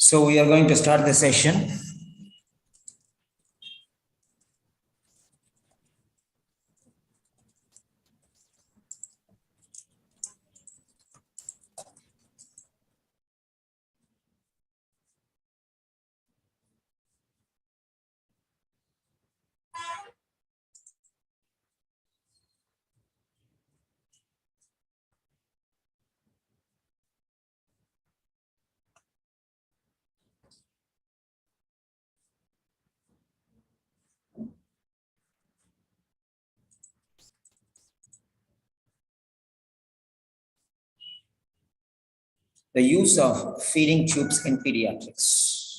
So we are going to start the session. The use of feeding tubes in pediatrics.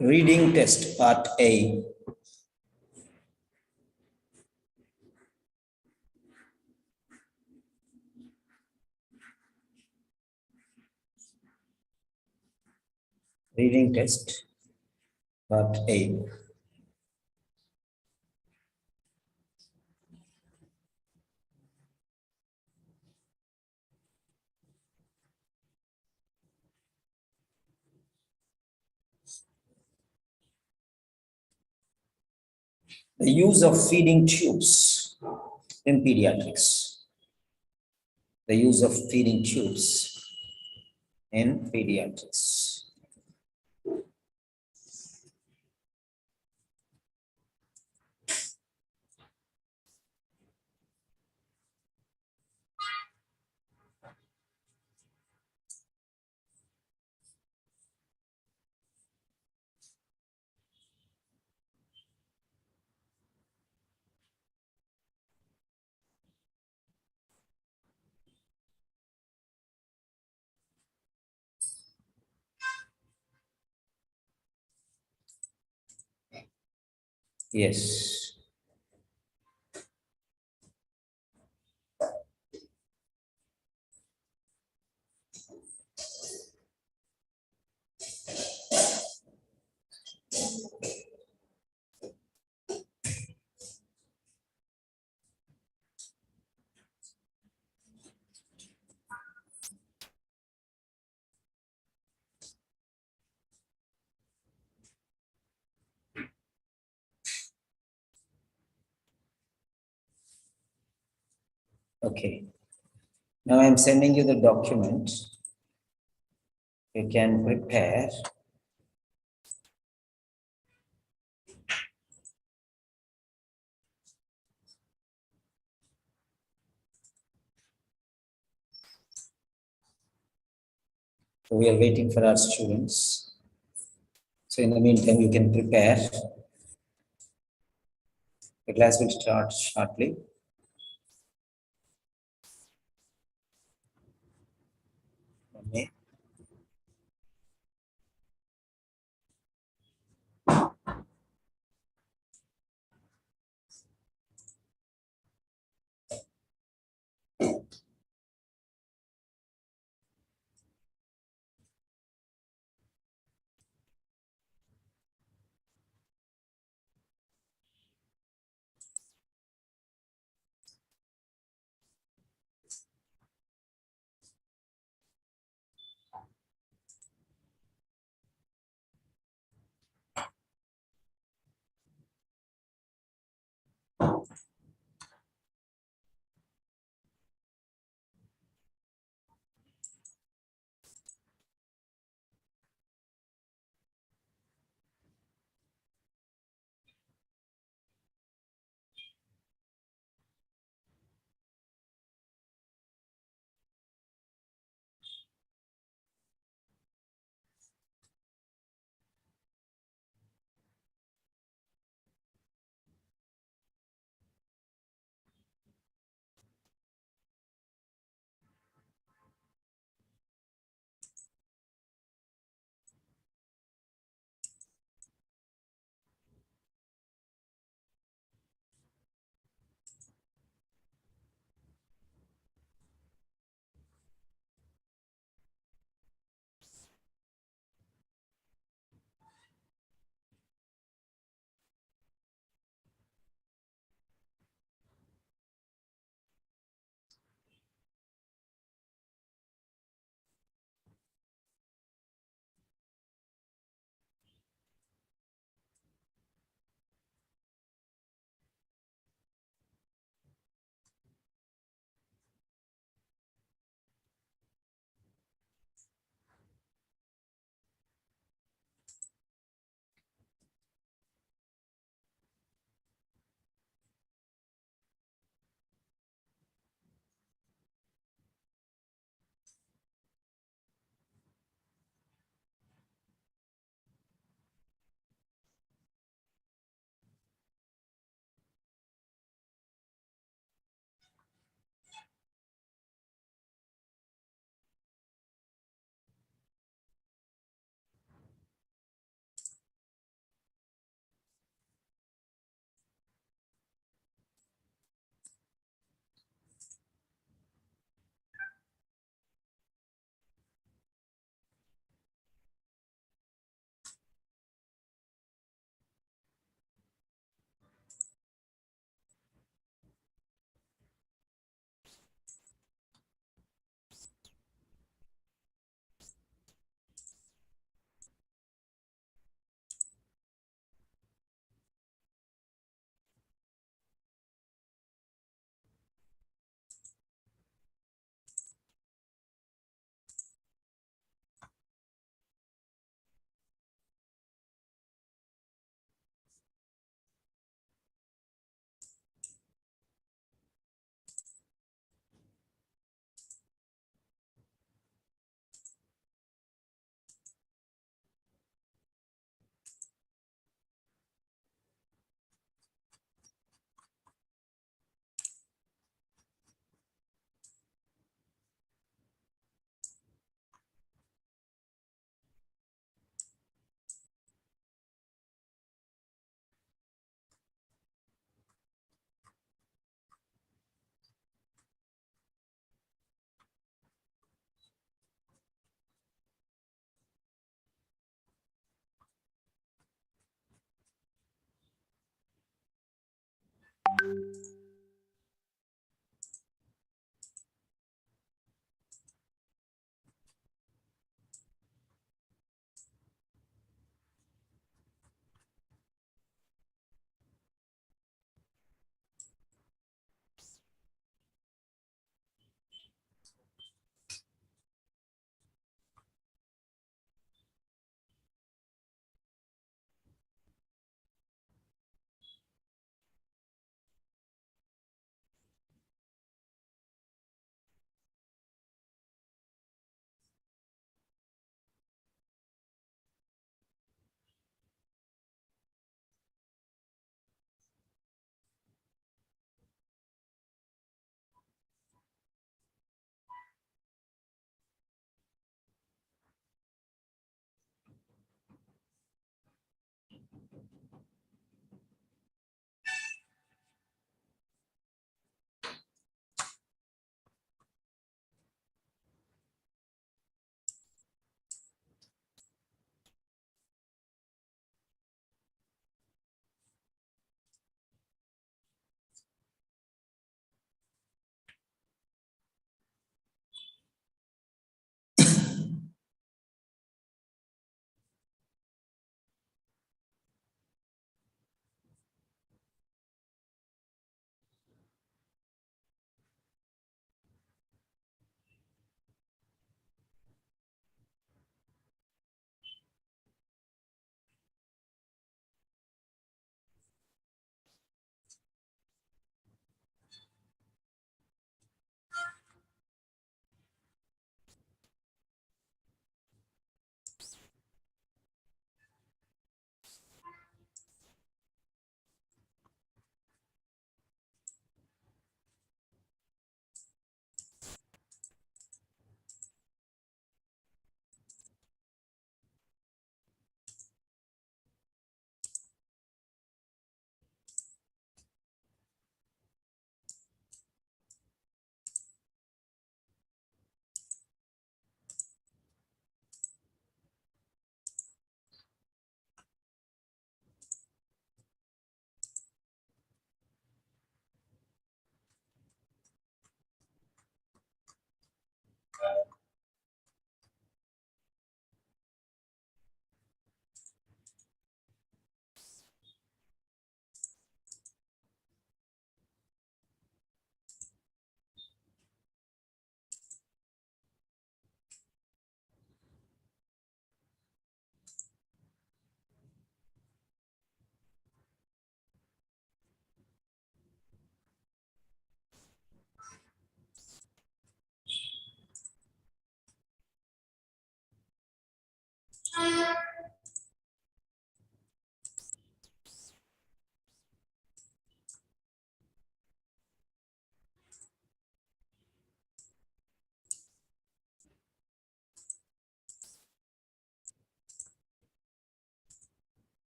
Reading test part A. Reading test part A. The use of feeding tubes in pediatrics. The use of feeding tubes in pediatrics. Yes. Okay. Now I'm sending you the document. You can prepare. So we are waiting for our students. So in the meantime, you can prepare. The class will start shortly. Okay.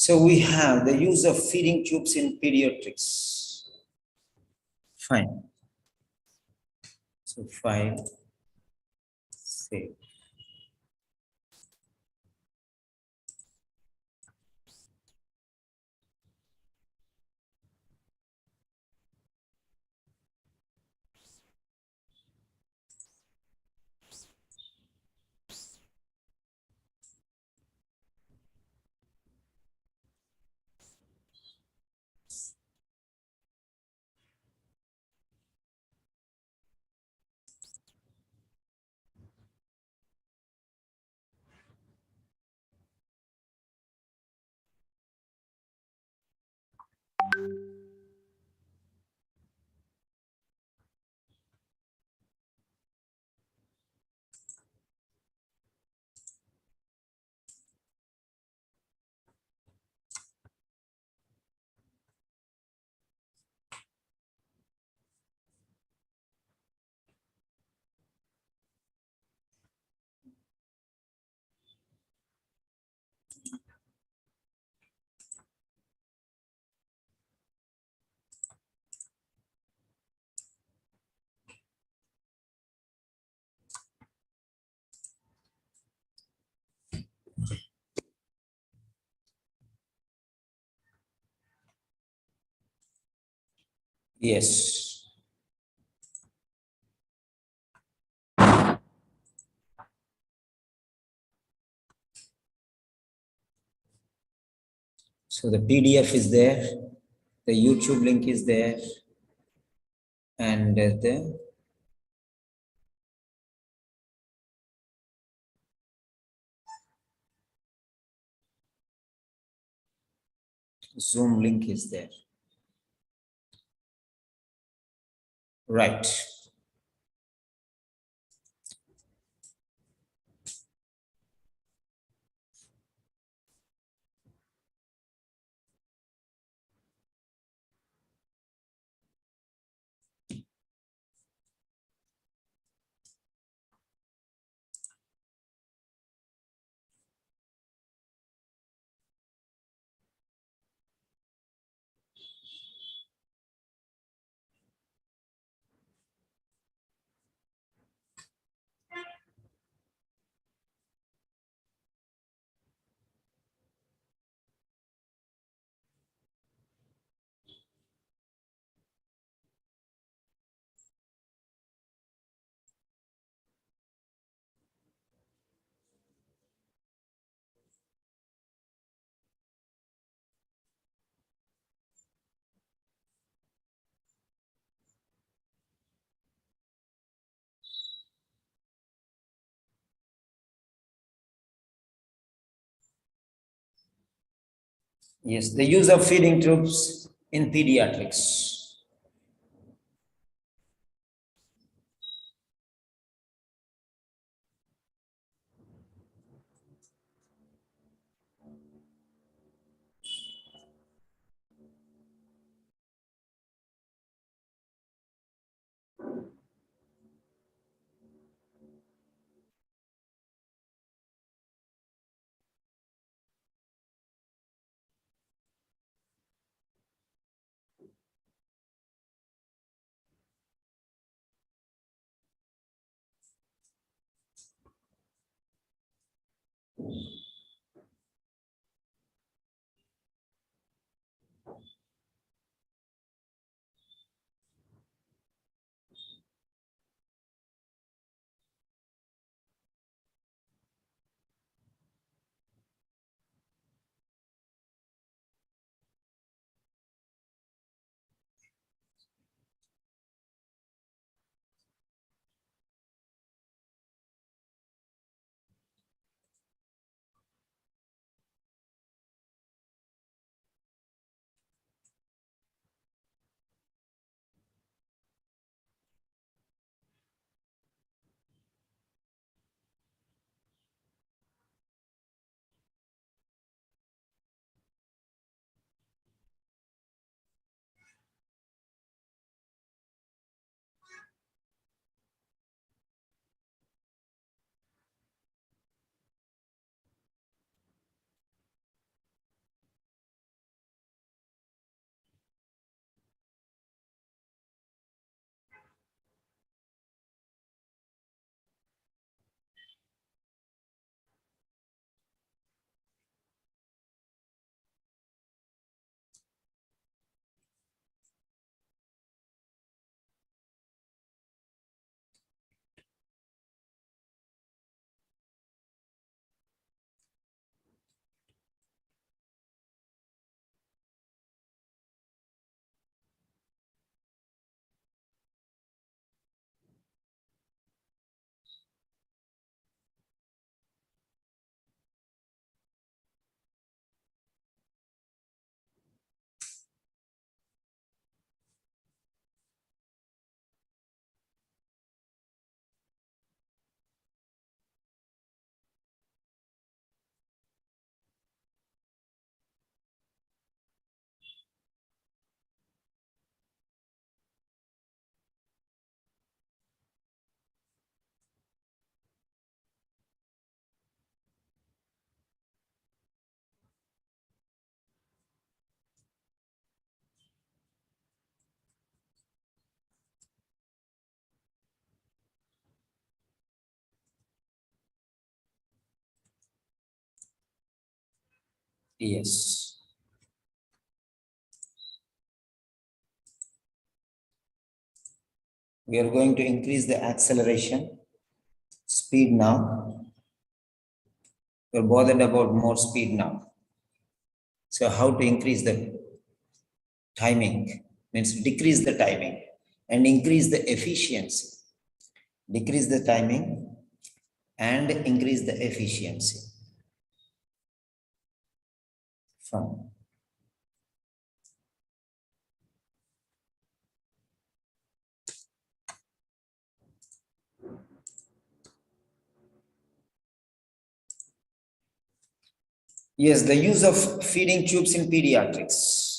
So we have the use of feeding tubes in pediatrics. Fine. So 5, 6. Yes. So the PDF is there, the YouTube link is there, and the Zoom link is there. Right. Yes, the use of feeding tubes in pediatrics. Yes. We are going to increase the acceleration speed now. We're bothered about more speed now. So how to increase the timing means decrease the timing and increase the efficiency. Decrease the timing and increase the efficiency. From yes, the use of feeding tubes in pediatrics.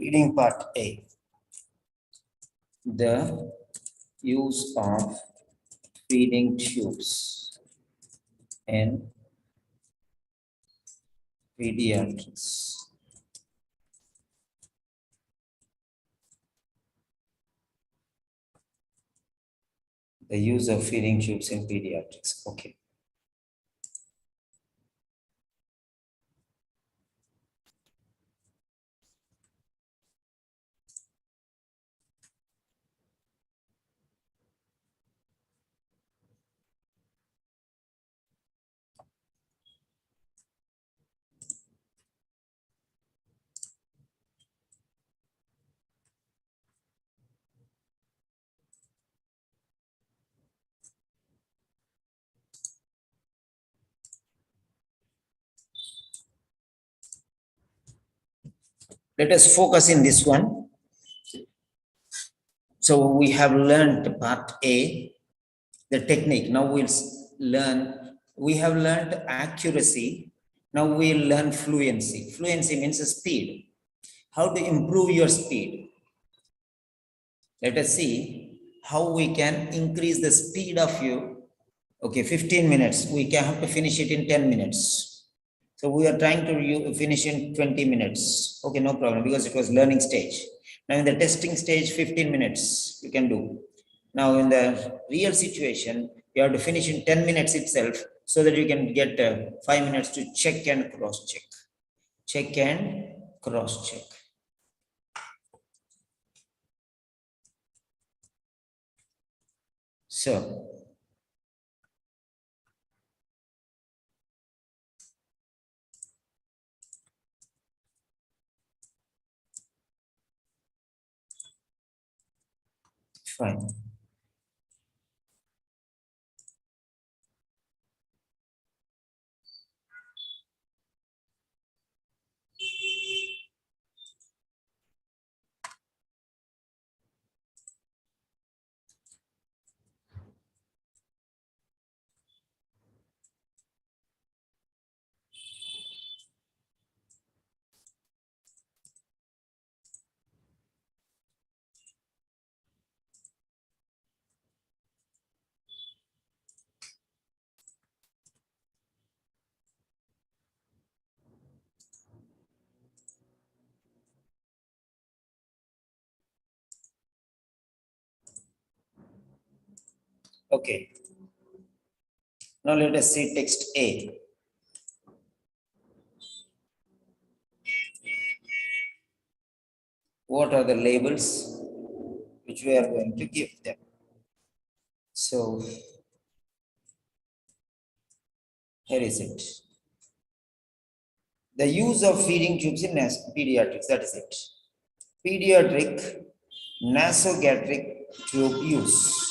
Reading part A. The use of feeding tubes in pediatrics. The use of feeding tubes in pediatrics. Okay. Let us focus in this one. So we have learned part A, the technique. Now we'll learn, we have learned accuracy. Now we'll learn fluency. Fluency means speed. How to improve your speed. Let us see how we can increase the speed of you. Okay, 15 minutes. We can have to finish it in 10 minutes. So we are trying to finish in 20 minutes. Okay, no problem, because it was learning stage. Now in the testing stage, 15 minutes you can do. Now in the real situation, you have to finish in 10 minutes itself so that you can get 5 minutes to check and cross check. Check and cross check. So, fine. Okay. Now let us see text A. What are the labels which we are going to give them? So, here is it. The use of feeding tubes in pediatrics, that is it. Pediatric nasogastric tube use.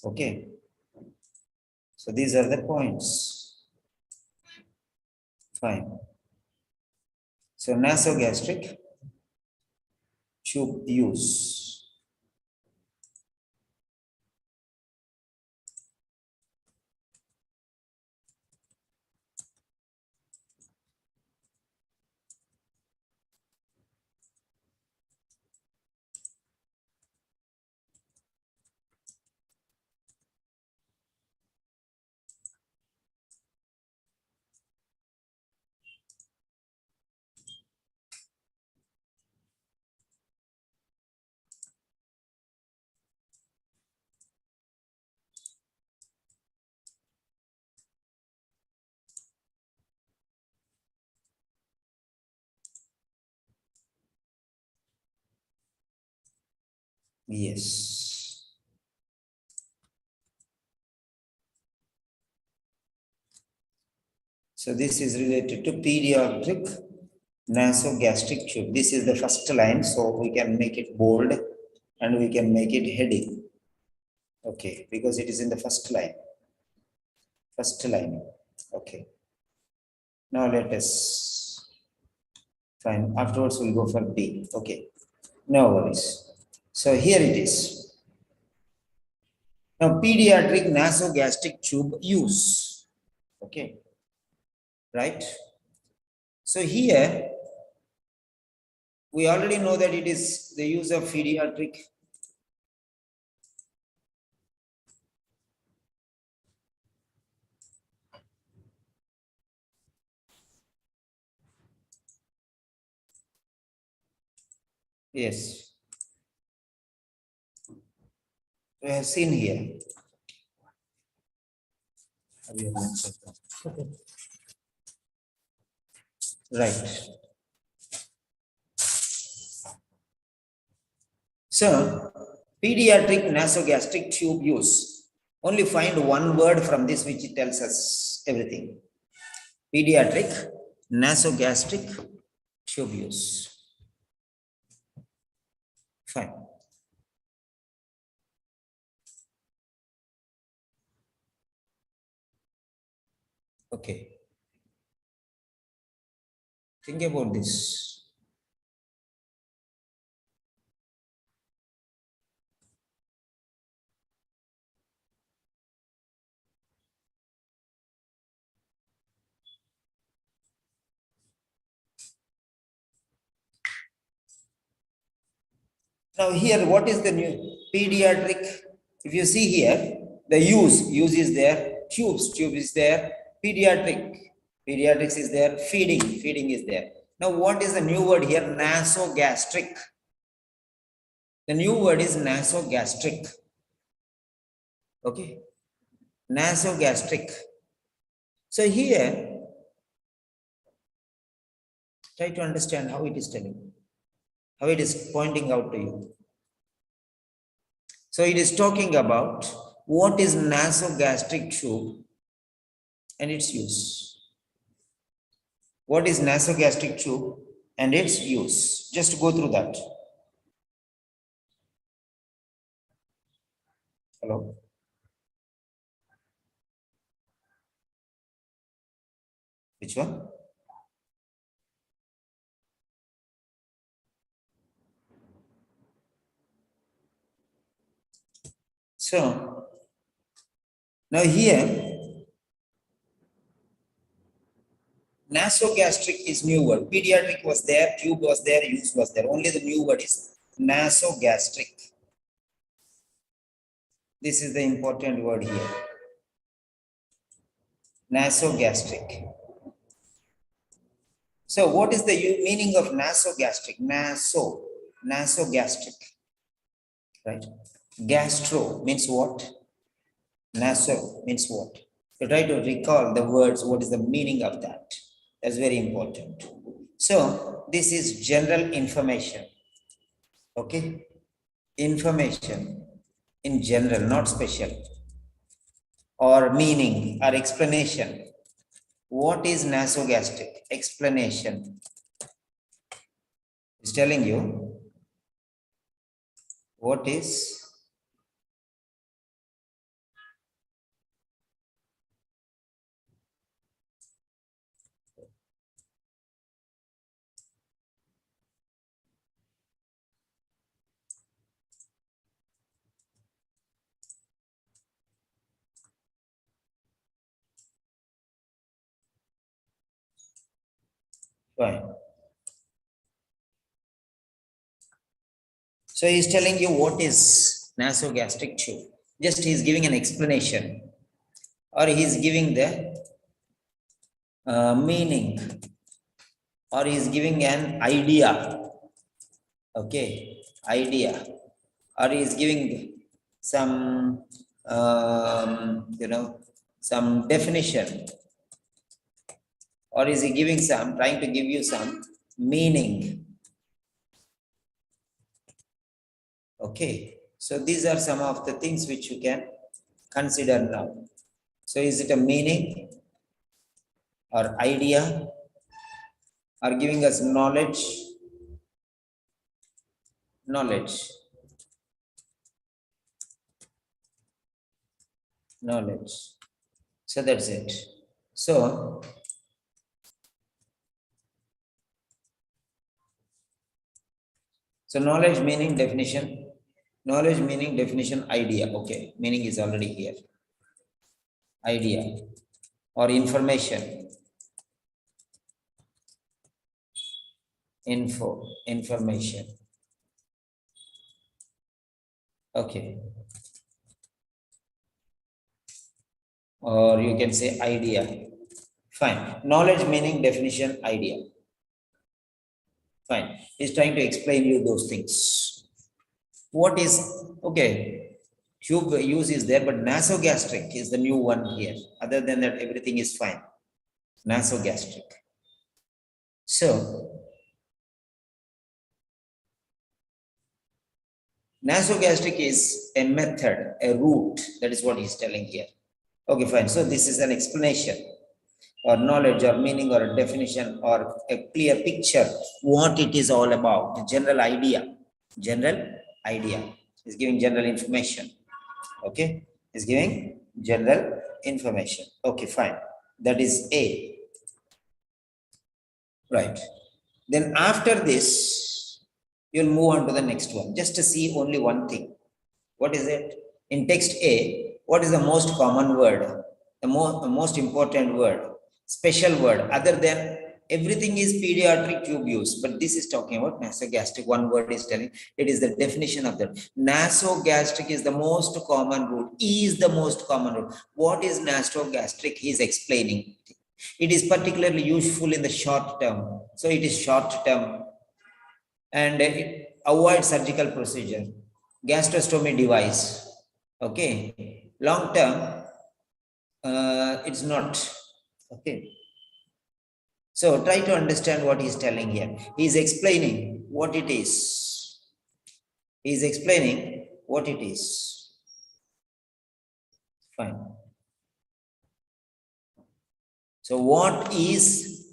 Okay. So these are the points. Fine. So nasogastric tube use. Yes. So this is related to pediatric nasogastric tube. This is the first line, so we can make it bold and we can make it heading. Okay, because it is in the first line. First line. Okay. Now let us fine. Afterwards we'll go for B. Okay. No worries. So here it is. Now pediatric nasogastric tube use. Okay. Right. So here we already know that it is the use of pediatric. Yes. We have seen here. Right. So, pediatric nasogastric tube use. Only find one word from this which tells us everything. Pediatric nasogastric tube use. Fine. Okay. Think about this. Now here, what is the new pediatric? If you see here, the use is there, tube is there, pediatrics is there, feeding is there. Now what is the new word here? Nasogastric. The new word is nasogastric. Okay, nasogastric. So here, try to understand how it is telling, how it is pointing out to you. So it is talking about what is nasogastric tube and its use. What is nasogastric tube and its use? Just go through that. Hello. Which one? So now here, nasogastric is new word. Pediatric was there, tube was there, use was there. Only the new word is nasogastric. This is the important word here. Nasogastric. So what is the meaning of nasogastric? Nasogastric. Right. Gastro means what? Naso means what? So try to recall the words, what is the meaning of that? That's very important. So this is general information. Okay? Information in general, not special. Or meaning or explanation. What is nasogastric? Explanation. It's telling you what is fine. So he's telling you what is nasogastric tube. Just he's giving an explanation, or he's giving the meaning, or he's giving an idea. Okay, idea, or he's giving some, some definition, or is he giving some, trying to give you some meaning. Okay, so these are some of the things which you can consider now. So is it a meaning or idea, or giving us knowledge? Knowledge. So that's it. So knowledge, meaning, definition. Knowledge, meaning, definition, idea. Okay, meaning is already here. Idea or information. Information. Okay. Or you can say idea. Fine. Knowledge, meaning, definition, idea. Fine. He's trying to explain you those things. What is, okay, tube use is there, but nasogastric is the new one here. Other than that, everything is fine. Nasogastric. So, nasogastric is a method, a route. That is what he's telling here. Okay, fine. So this is an explanation or knowledge or meaning or a definition or a clear picture what it is all about. The general idea. Is giving general information. Okay, is giving general information. Okay, fine. That is A. Right. Then after this, you'll move on to the next one. Just to see only one thing. What is it? In text A, what is the most common word? The most important word, special word, other than Everything is pediatric tube use, but this is talking about nasogastric. One word is telling, it is the definition of that. Nasogastric is the most common route, is the most common route. What is nasogastric? He is explaining. It is particularly useful in the short term. So it is short term and it avoids surgical procedure, gastrostomy device. Okay, long term, it's not. Okay. So try to understand what he's telling here. He's explaining what it is. He's explaining what it is. Fine. So what is,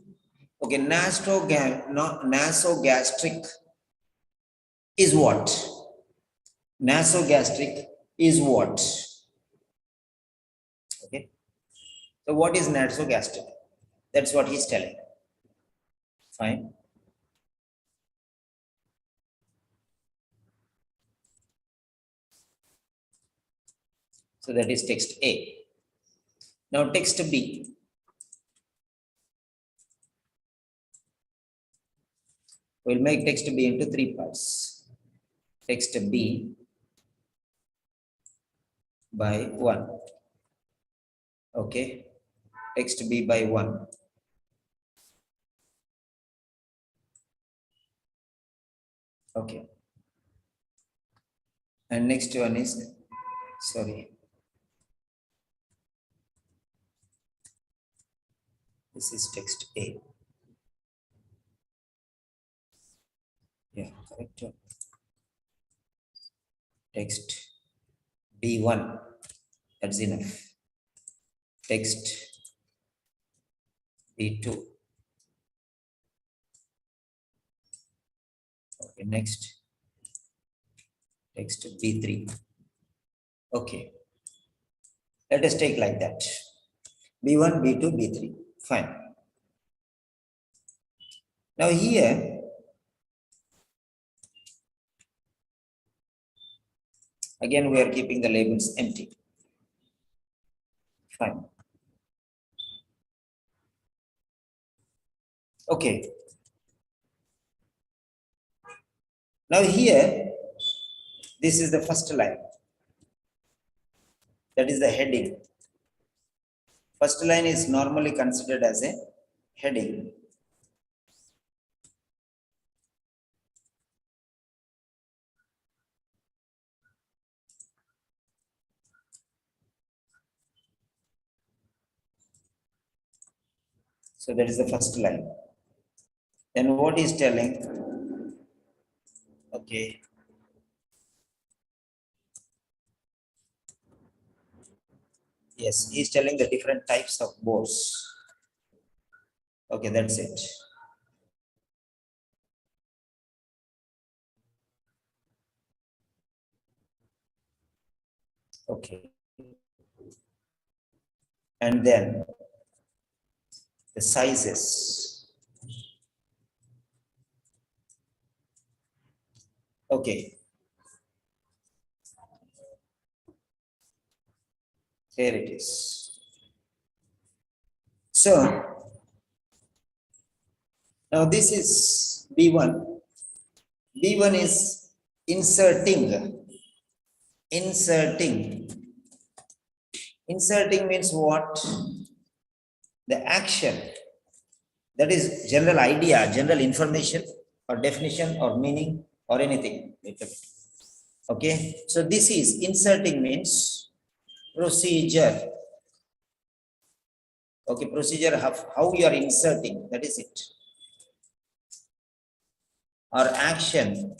okay, nasogastric is what? Nasogastric is what? Okay. So what is nasogastric? That's what he's telling. Fine. So that is text A. Now text B. We'll make text B into 3 parts. Text B by 1. Okay. Text B by 1. Okay. And next one is, sorry. This is text A. Yeah, correct. Text B1. That's enough. Text B2. Okay, next. Text B3. Okay. Let us take like that. B1, B2, B3. Fine. Now here, again we are keeping the labels empty. Fine. Okay. Now here, this is the first line. That is the heading. First line is normally considered as a heading. So that is the first line. Then what is telling? Okay. Yes, he is telling the different types of bores. Okay, that's it. Okay. And then the sizes. Okay. Here it is. So now this is B1. B1 is inserting. Inserting. Inserting means what? The action. That is general idea, general information or definition or meaning or anything. Okay. So this is inserting means procedure. Okay, procedure of how you are inserting, that is it. Or action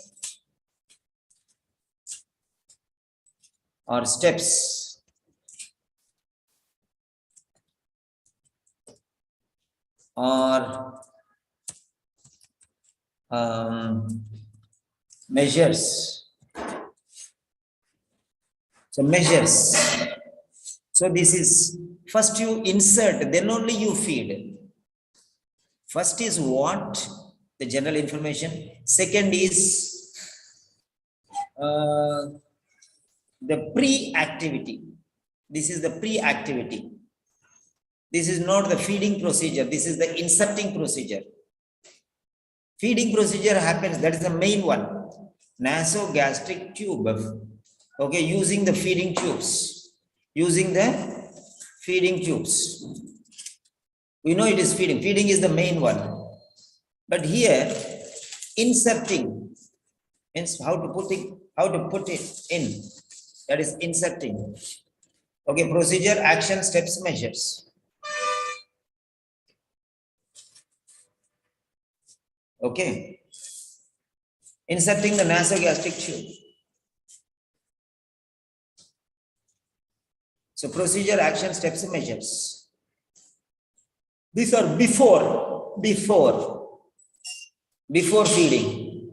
or steps or measures. So measures. So this is first you insert, then only you feed. First is what? The general information. Second is the pre-activity. This is the pre-activity. This is not the feeding procedure. This is the inserting procedure. Feeding procedure happens, that is the main one. Nasogastric tube. Okay, using the feeding tubes. Using the feeding tubes. We know it is feeding. Feeding is the main one. But here, inserting means how to put it in. That is inserting. Okay, procedure, action, steps, measures. Okay. Inserting the nasogastric tube. So procedure, action, steps, measures. These are before feeding.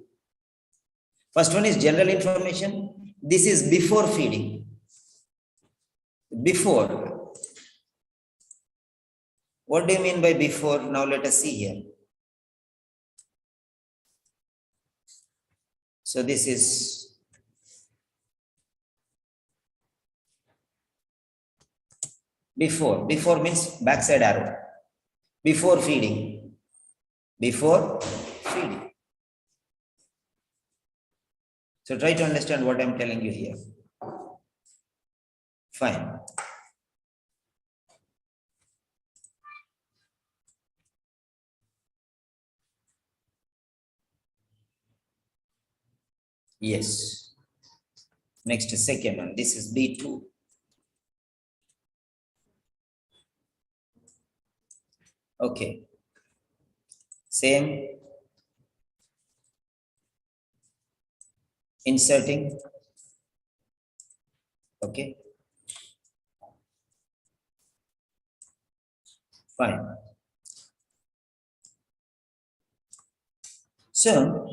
First one is general information. This is before feeding. Before. What do you mean by before? Now let us see here. So this is before. Before means backside arrow. Before feeding. Before feeding. So try to understand what I'm telling you here. Fine. Yes. Next, second one. This is B2. Okay. Same. Inserting. Okay. Fine. So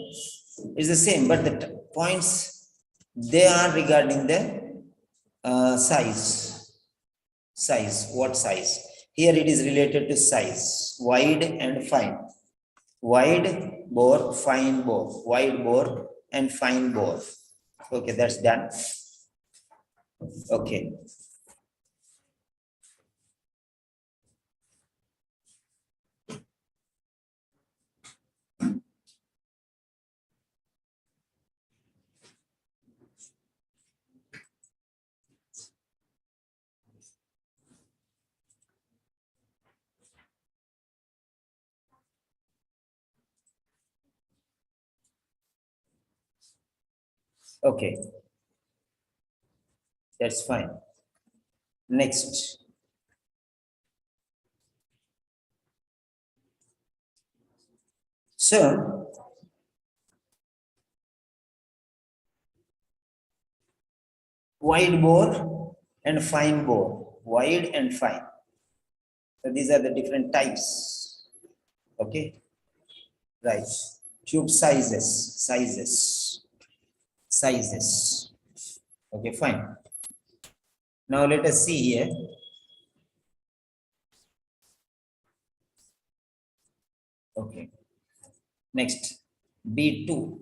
it's the same, but the points they are regarding the size. Size. What size? Here it is related to size. Wide and fine. Wide bore, fine bore. Wide bore and fine bore. Okay, that's done. Okay. Okay. That's fine. Next. So, wide bore and fine bore. Wide and fine. So these are the different types. Okay. Right. Tube sizes. Okay, fine. Now let us see here. Okay. Next, B2.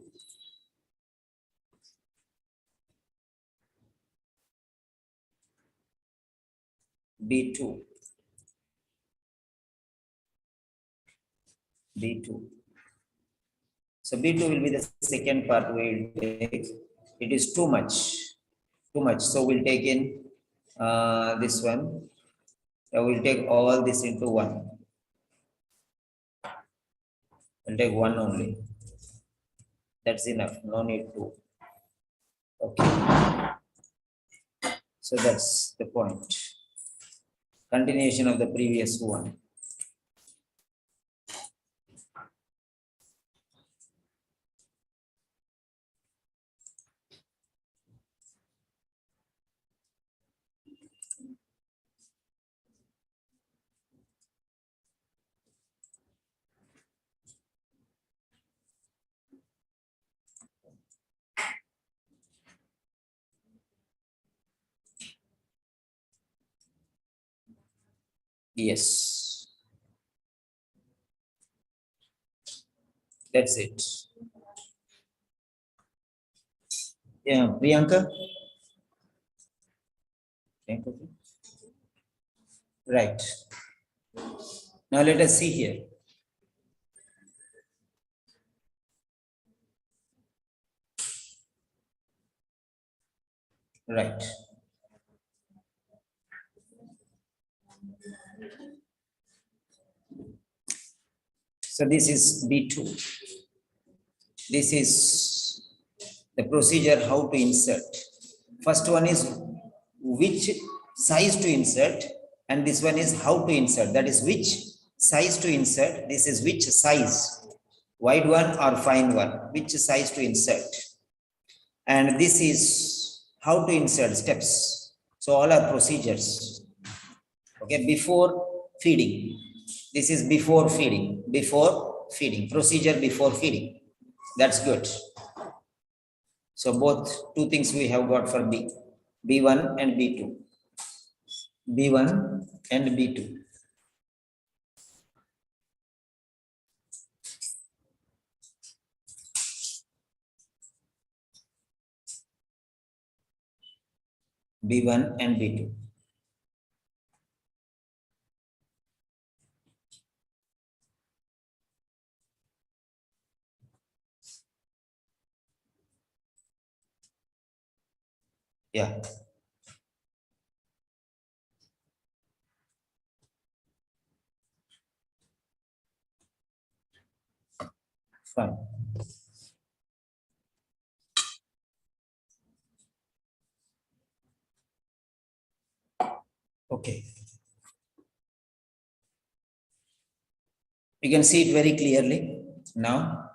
B2. So B2 will be the second part we will take. It is too much. So we'll take in this one. So we'll take all this into one. We'll take one only. That's enough. No need to. Okay. So that's the point. Continuation of the previous one. Yes. That's it. Yeah, Priyanka? Right. Now let us see here. Right. So this is B2. This is the procedure how to insert. First one is which size to insert, and this one is how to insert. That is which size to insert. This is which size, wide one or fine one, which size to insert. And this is how to insert steps. So all are procedures. Okay, before feeding. This is before feeding, procedure before feeding. That's good. So both two things we have got for B, B1 and B2. B1 and B2. B1 and B2. Yeah. Fine. Okay. You can see it very clearly now.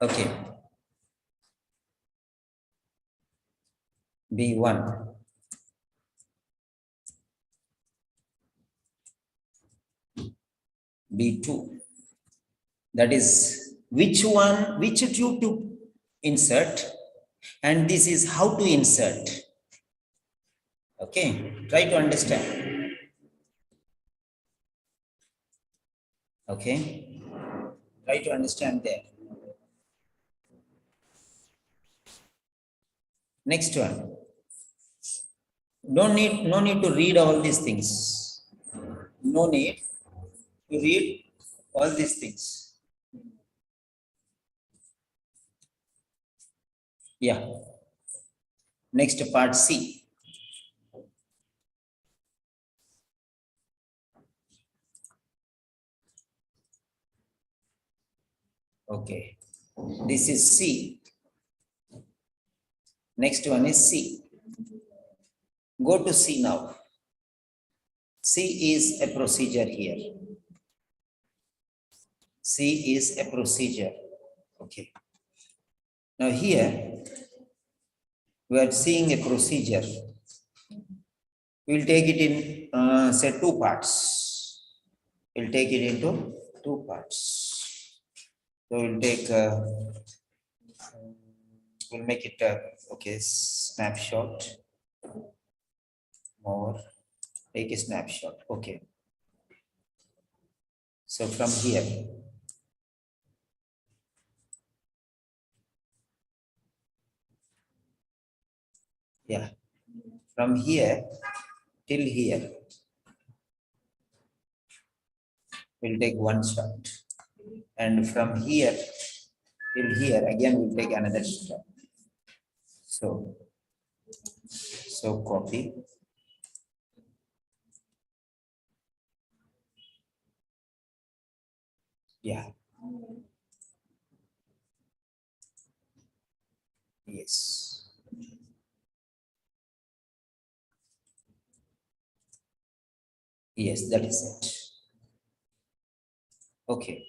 Okay. B1. B2. That is which one, which tube to insert, and this is how to insert. Okay, try to understand. Okay, try to understand there. Next one. No need to read all these things. No need to read all these things. Yeah. Next part C. Okay. This is C. Next one is C. Go to C now. C is a procedure here. C is a procedure. Okay. Now here we are seeing a procedure. We'll take it in say two parts. We'll take it into two parts. So we'll take we'll make it okay, snapshot. More, take a snapshot. Okay. So from here, yeah, from here till here, we'll take one shot, and from here till here again we'll take another shot. So copy. Yeah. Yes. Yes, that is it. Okay.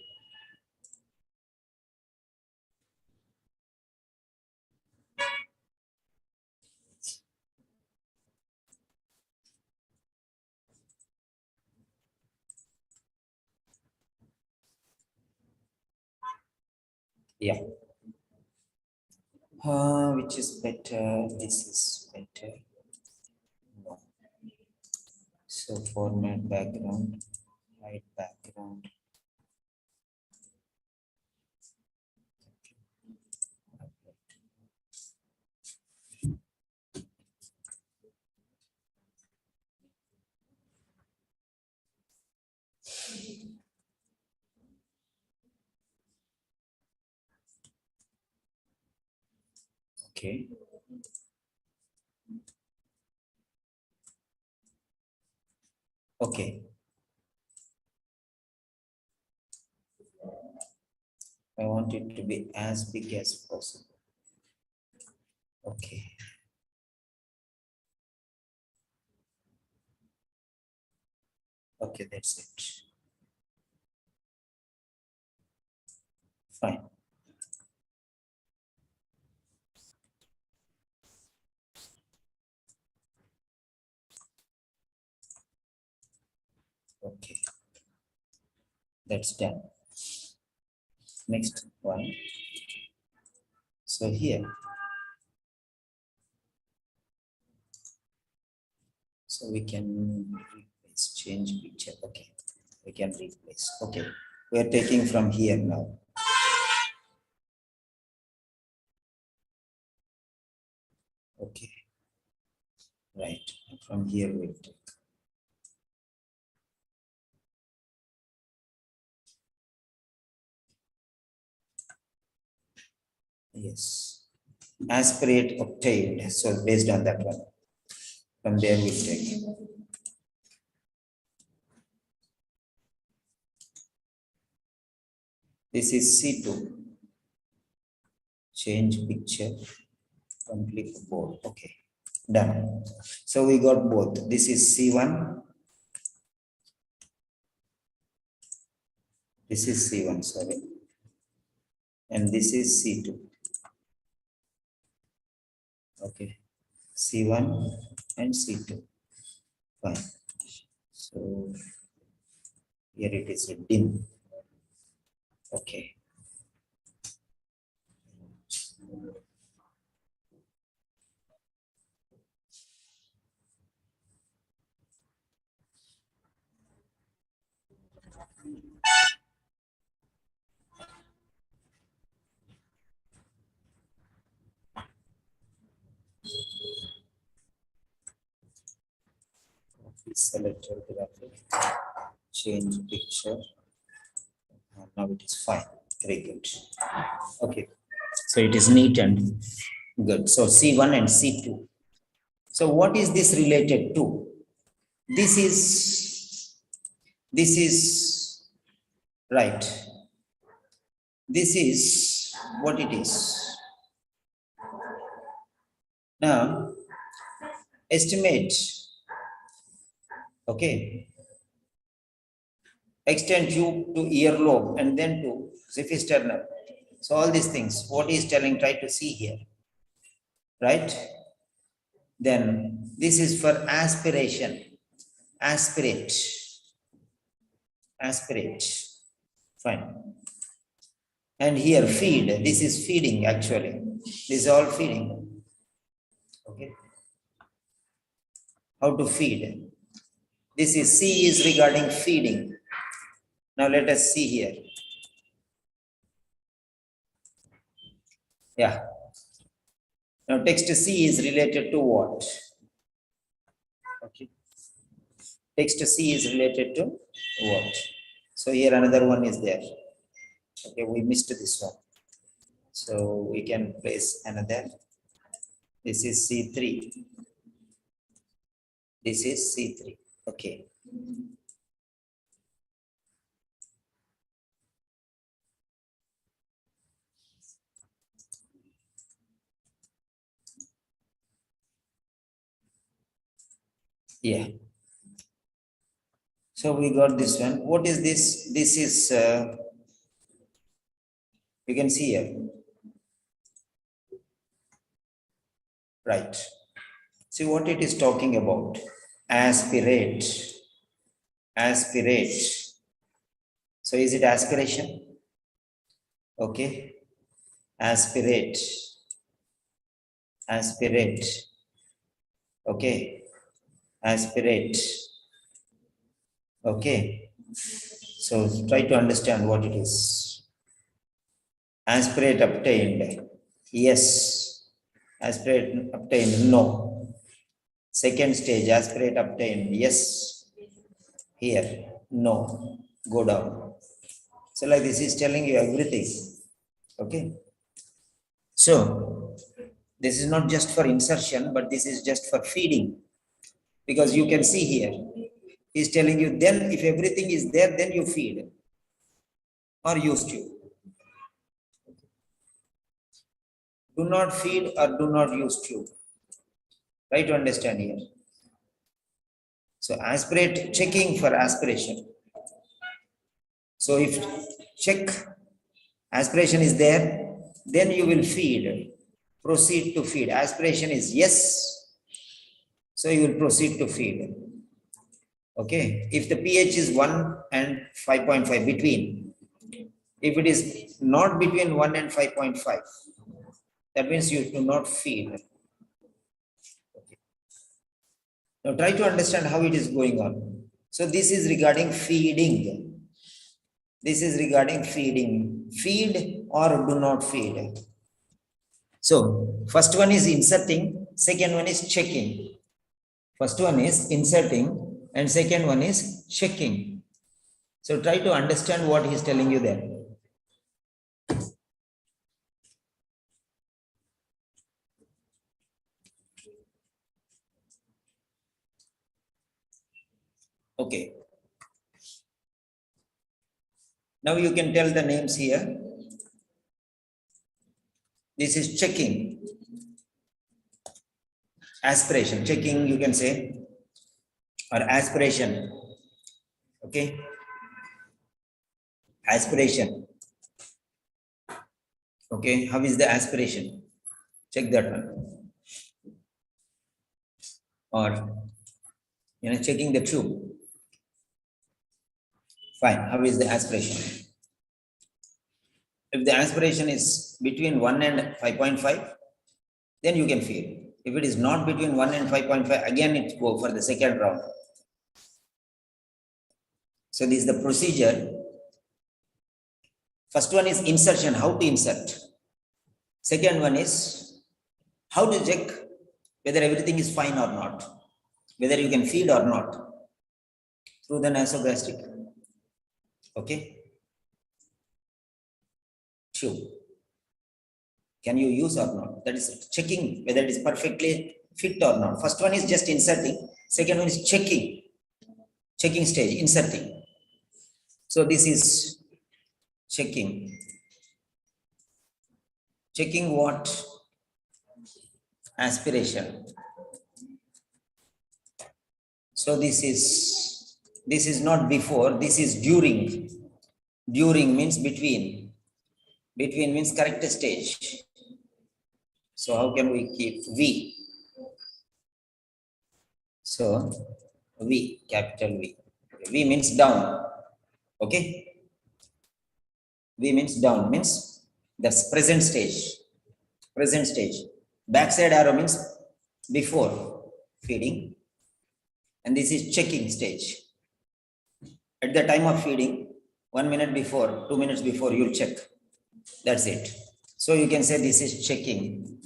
Yeah. Which is better? This is better. No. So format background, hide background. Okay. Okay. I want it to be as big as possible. Okay. Okay, that's it. Fine. Okay. That's done. Next one. So here. So we can replace, change picture. Okay. We can replace. Okay. We are taking from here now. Okay. Right. From here we'll take. Yes. Aspirate obtained. So based on that one. From there we take. This is C2. Change picture. Complete board. Okay. Done. So we got both. This is C1. This is C1, sorry. And this is C2. Okay. C1 and C2. Fine. So here it is a dim. Okay. Select graphic, change picture. Now it is fine. Very good. Okay. So it is neat and good. So C1 and C2. So what is this related to? This is right. This is what it is. Now estimate. Okay. Extend tube to earlobe and then to xiphisternum. So all these things, what he is telling, try to see here. Right? Then this is for aspiration. Aspirate. Aspirate. Fine. And here feed. This is feeding actually. This is all feeding. Okay. How to feed. This is C is regarding feeding. Now let us see here. Yeah. Now text C is related to what? Okay. Text C is related to what? So here another one is there. Okay, we missed this one. So we can place another. This is C3. This is C3. Okay. Yeah. So we got this one. What is this? This is, you can see here. Right. See what it is talking about. Aspirate. Aspirate. So is it aspiration? Okay. Aspirate. Aspirate. Okay. Aspirate. Okay. So try to understand what it is. Aspirate obtained. Yes. Aspirate obtained. No. Second stage, aspirate obtained. Yes. Here. No. Go down. So like this is telling you everything. Okay. So This is not just for insertion, but this is just for feeding. Because you can see here, he's telling you then if everything is there, then you feed or use tube. Do not feed or do not use tube. Try to understand here. So aspirate, checking for aspiration. So if check aspiration is there, then you will feed. Proceed to feed. Aspiration is yes, so you will proceed to feed. Okay. If the pH is 1 and 5.5 between, if it is not between 1 and 5.5, that means you do not feed. Okay. Now try to understand how it is going on. So this is regarding feeding. This is regarding feeding. Feed or do not feed. So first one is inserting, second one is checking. First one is inserting and second one is checking. So try to understand what he is telling you there. Okay. Now you can tell the names here. This is checking. Aspiration, checking you can say, or aspiration. Okay. Aspiration. Okay, how is the aspiration? Check that one. Or checking the tube. Fine, how is the aspiration? If the aspiration is between 1 and 5.5, then you can feed. If it is not between 1 and 5.5, again it go for the second round. So this is the procedure. First one is insertion, how to insert. Second one is how to check whether everything is fine or not, whether you can feed or not through the nasogastric. Okay. Tube. Can you use or not? That is checking whether it is perfectly fit or not. First one is just inserting. Second one is checking. Checking stage, inserting. So this is checking. Checking what? Aspiration. So this is not before, this is during. During means between. Between means correct stage. So how can we keep V? So V, capital V. V means down. Okay. V means down, means that's present stage. Present stage. Backside arrow means before feeding. And this is checking stage. At the time of feeding, 1 minute before, 2 minutes before, you'll check. That's it. So you can say this is checking.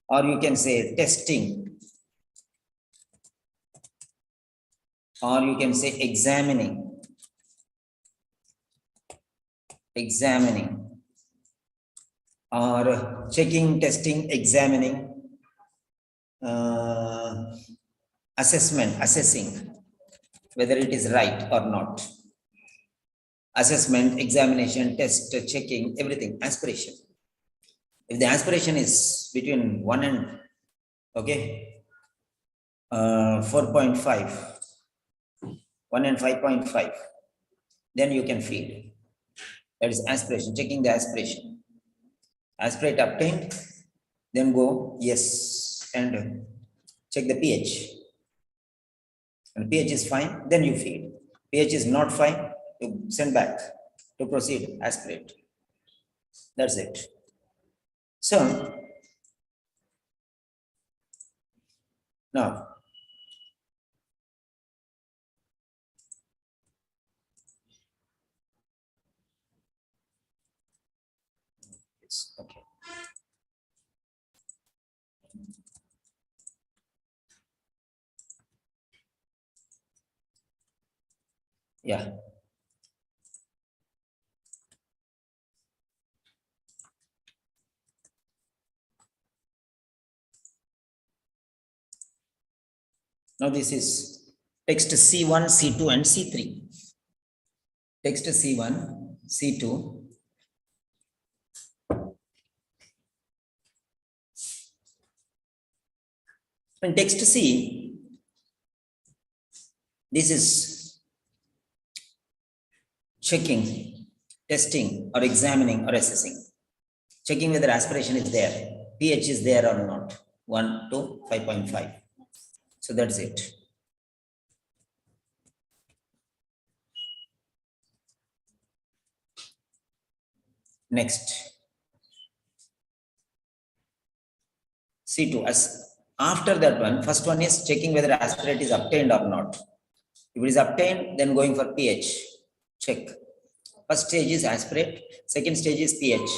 Or you can say testing. Or you can say examining. Examining. Or checking, testing, examining. Assessment, assessing whether it is right or not. Assessment, examination, test, checking, everything, aspiration. If the aspiration is between 1 and 4.5, 1 and 5.5, then you can feed. That is aspiration, checking the aspiration. Aspirate obtained, then go yes and check the pH. And pH is fine, then you feed. pH is not fine, you send back to proceed, aspirate. That's it. So now yes, okay. Yeah. Now this is text C1, C2 and C3. Text C1, C2. In text C, this is checking, testing or examining or assessing. Checking whether aspiration is there, pH is there or not, 1 to 5.5. So that's it. Next, C2. As after that one, first one is checking whether aspirate is obtained or not. If it is obtained, then going for pH. Check. First stage is aspirate, second stage is pH.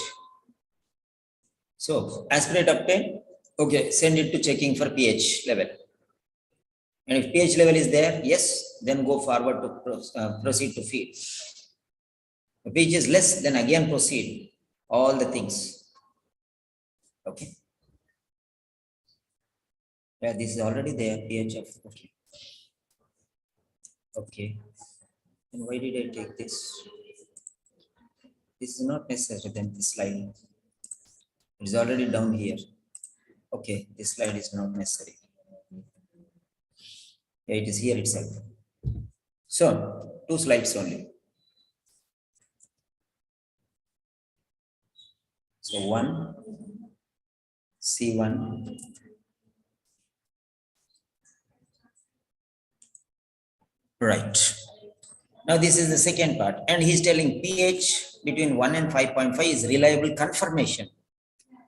So aspirate obtained, okay, send it to checking for pH level. And if pH level is there, yes, then go forward to proceed to feed. If pH is less, then again proceed all the things. Okay. Yeah, this is already there, pH of, okay. Okay. And why did I take this? This is not necessary, then this slide. It is already down here. Okay, this slide is not necessary. Yeah, it is here itself. So, 2 slides only. So, 1, C1, right. Now, this is the second part, and he's telling pH between 1 and 5.5 is reliable confirmation.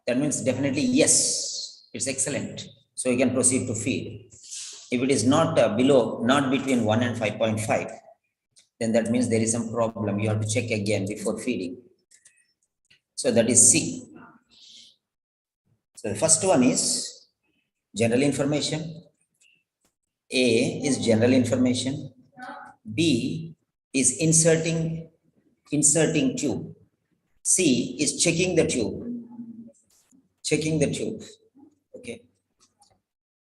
That means definitely yes, it's excellent. So, you can proceed to feed. If it is not below, not between 1 and 5.5, then that means there is some problem. You have to check again before feeding. So that is C. So the first one is general information. A is general information. B is inserting tube. C is checking the tube. Okay.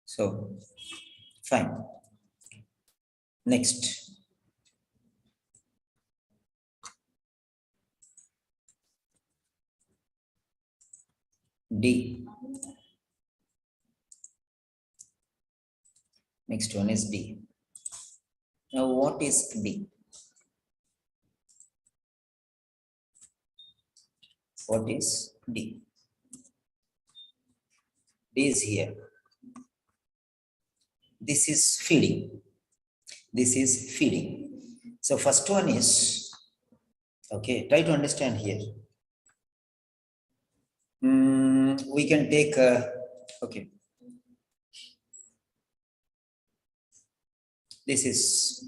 So fine. Next. D. Next one is D. Now what is D? What is D? D is here. This is feeding. So first one is, okay, try to understand here. We can take, okay. This is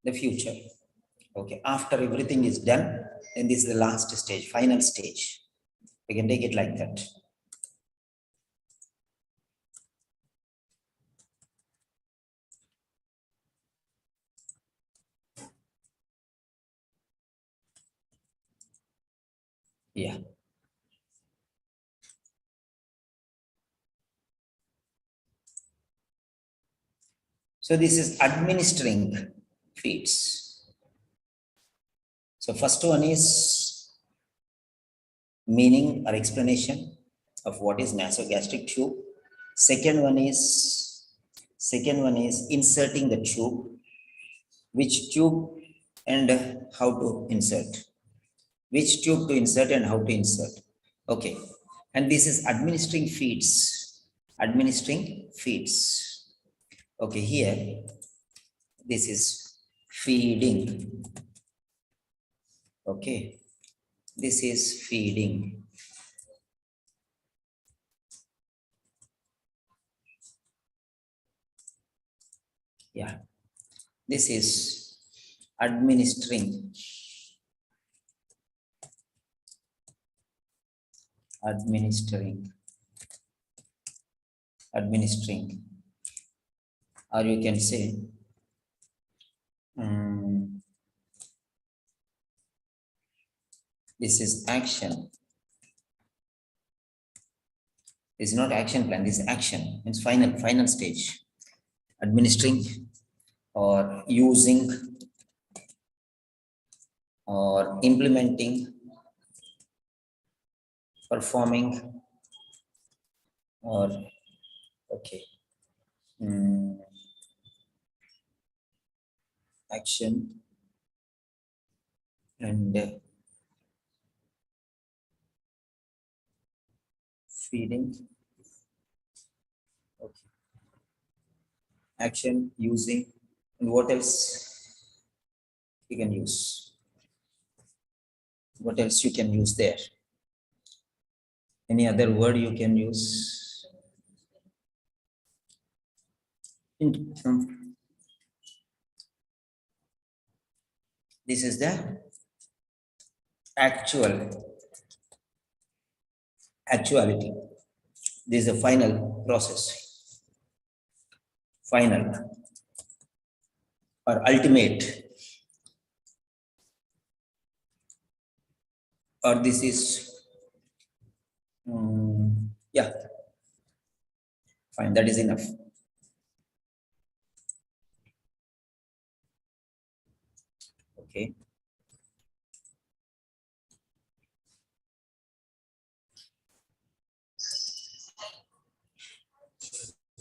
the future. Okay, after everything is done, then this is the last stage, final stage. We can take it like that. Yeah. So this is administering feeds. So first one is meaning or explanation of what is nasogastric tube. Second one is inserting the tube, which tube and how to insert, which tube to insert and how to insert. Okay, and this is administering feeds. Okay, here this is feeding. Okay, this is feeding. Yeah, this is administering. Administering, or you can say this is action. This is not action plan, this is action. It's final stage. Administering or using or implementing, performing, or okay. Action and feeding. Okay. Action, using, and what else you can use? What else you can use there? Any other word you can use? This is the actuality. This is the final process. Final or ultimate. Or this is, yeah, fine, that is enough. Okay.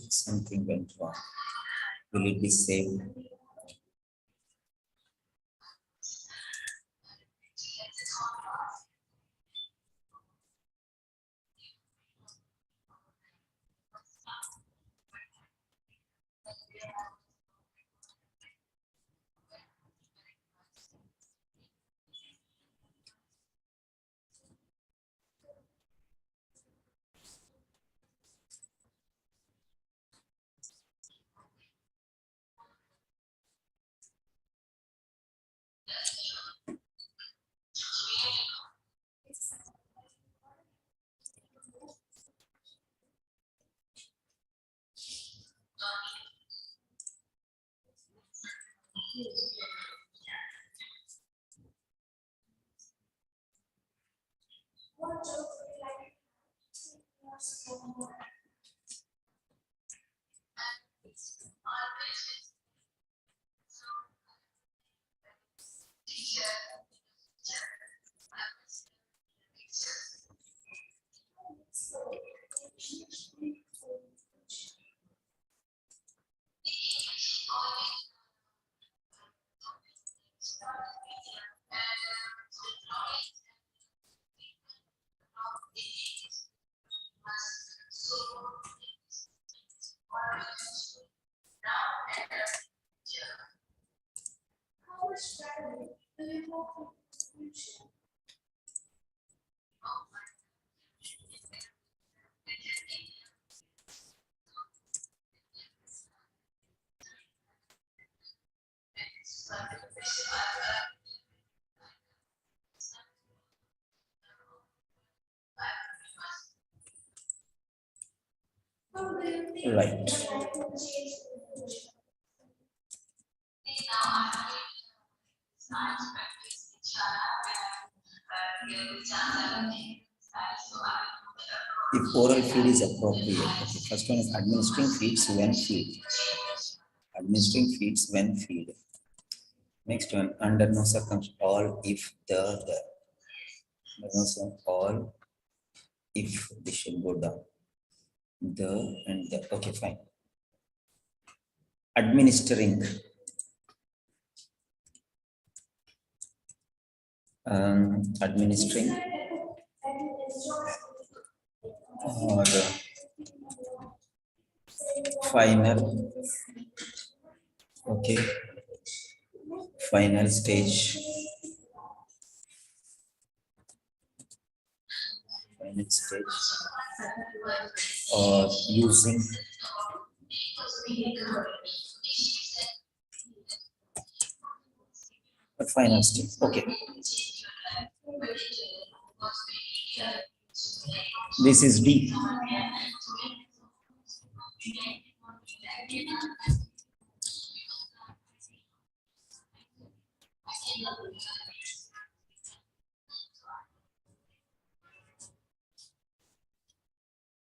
Something went wrong. Will it be saved? Right. If oral feed is appropriate. Okay, first one is administering feeds when feed. Administering feeds when feed. Next one, under no circumstances, all if the. Under no circumstances, all if this should go down. The and the. Okay, fine. Administering. Administering or final. Okay, final stage. Final stage or using the final stage. Okay. This is D.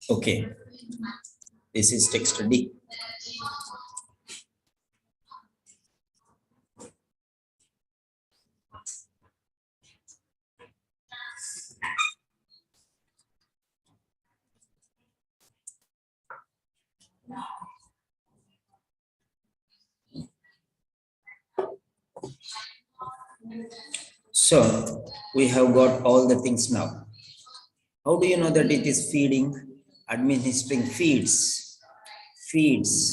Okay, this is text D. So we have got all the things now. How do you know that it is feeding? Administering feeds, feeding.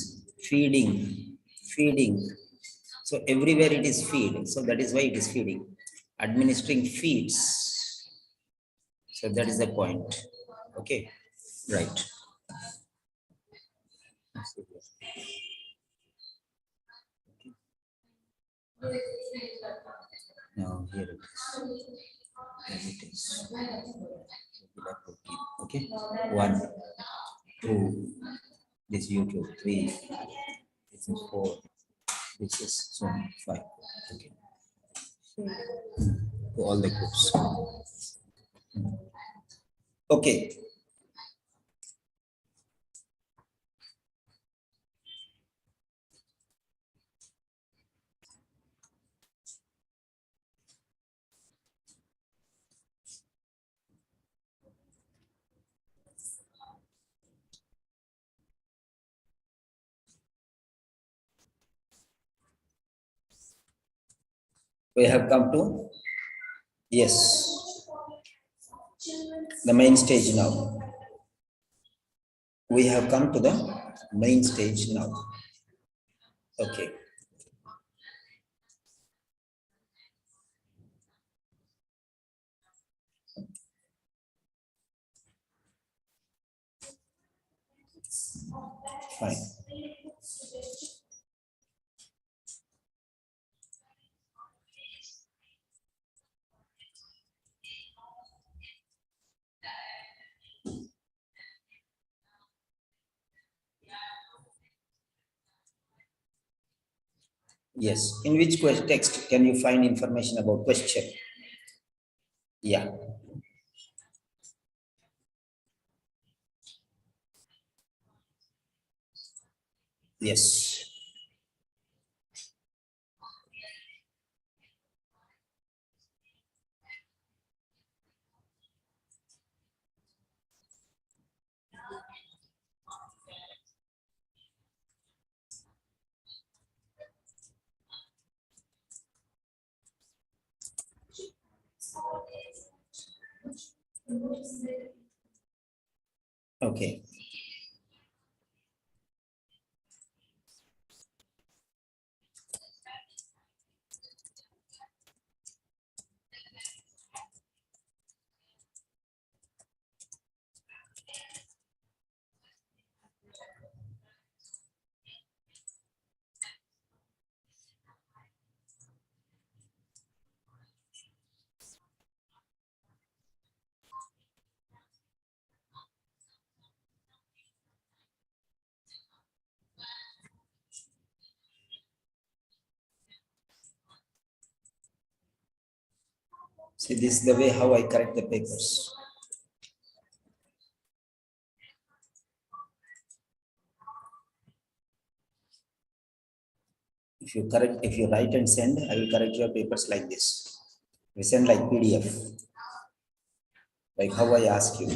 So everywhere it is feed. So that is why it is feeding. Administering feeds. So that is the point. Okay, right. Now here it is. Here it is. Okay, 1, 2, this YouTube, 3, this is 4, this is so 5. Okay, to all the groups. Okay. We have come to, yes, the main stage now. We have come to the main stage now. Okay. Fine. Yes. In which text can you find information about question? Yeah. Yes. Okay. See, this is the way how I correct the papers. If you write and send, I will correct your papers like this. We send like PDF, like how I ask you.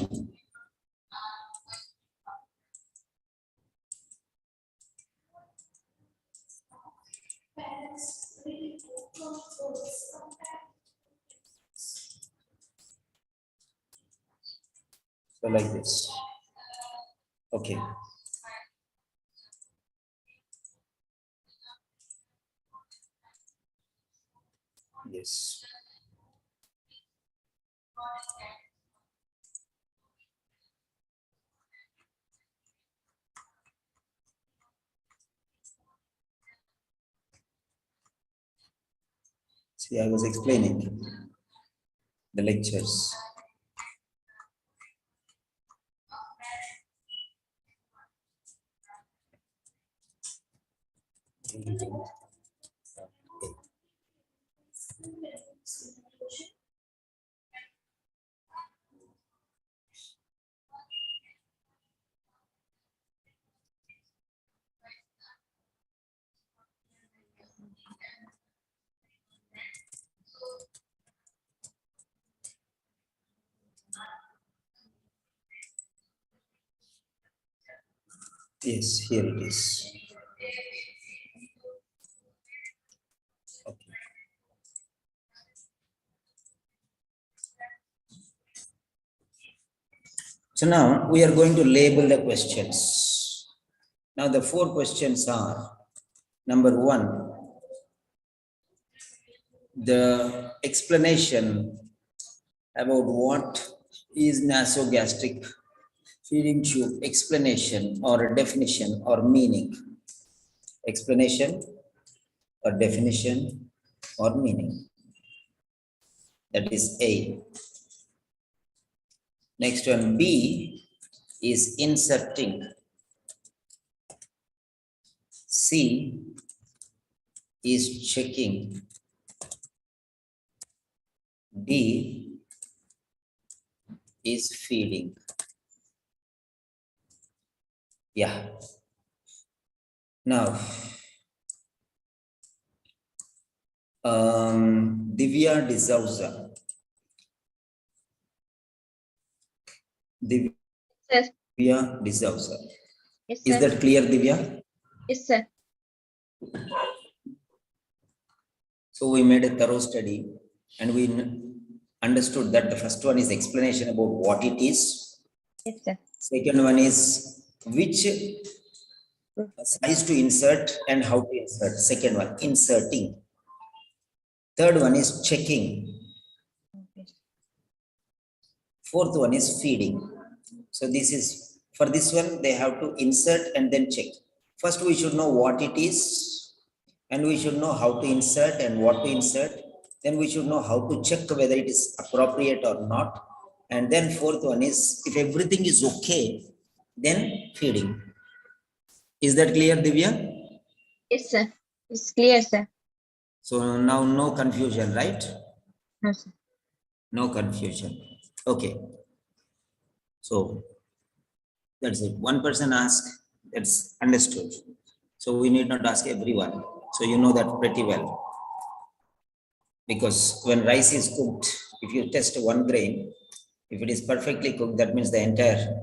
So like this. Okay. Yes. See, I was explaining the lectures. Yes, here it is. Okay. So now we are going to label the questions. Now the 4 questions are, number 1, the explanation about what is nasogastric feeding tube, explanation or a definition or meaning. Explanation or definition or meaning. That is A. Next one, B, is inserting. C is checking. D is feeding. Yeah. Now, Divya D'Souza. Yes. Divya D'Souza. Yes, Is sir. that clear, Divya? Yes, sir. So we made a thorough study and we understood that the first one is explanation about what it is. Yes, sir. Second one is which size to insert and how to insert. Second one, inserting. Third one is checking. Okay. Fourth one is feeding. So this is, for this one, they have to insert and then check. First, we should know what it is and we should know how to insert and what to insert. Then we should know how to check whether it is appropriate or not. And then fourth one is, if everything is okay, then feeding. Is that clear, Divya? Yes, sir. It's clear, sir. So now no confusion, right? No, sir. No confusion. Okay. So that's it. One person asked, that's understood. So we need not ask everyone. So you know that pretty well. Because when rice is cooked, if you test one grain, if it is perfectly cooked, that means the entire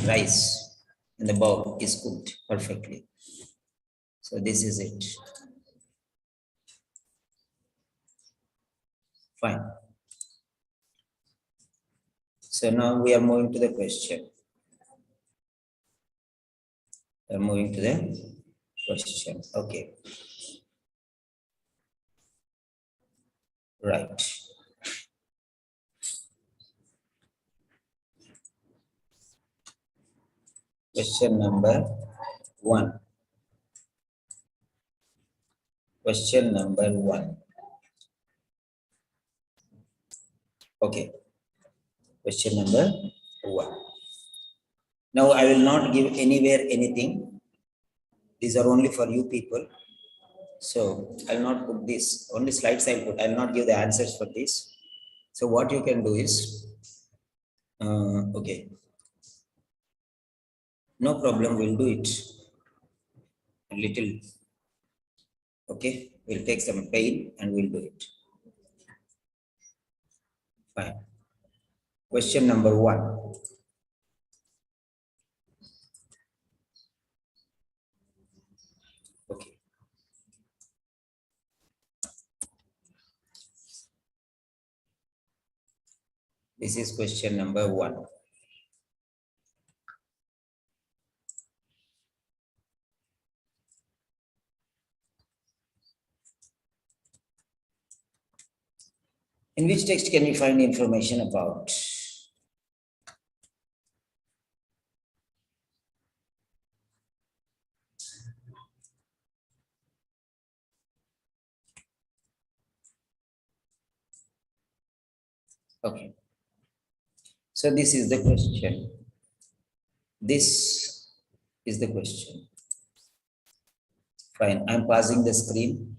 rice in the bowl is cooked perfectly. So this is it. Fine. So now we are moving to the question. We are moving to the question. Okay. Right. Question number 1. Question number 1. Okay. Question number 1. Now I will not give anywhere anything. These are only for you people. So I'll not put this, only slides I'll put. I'll not give the answers for this. So what you can do is, okay. No problem, we'll do it a little. Okay, we'll take some pain and we'll do it. Fine. Question number 1. Okay. This is question number 1. In which text can you find information about? Okay. So this is the question. This is the question. Fine. I'm passing the screen.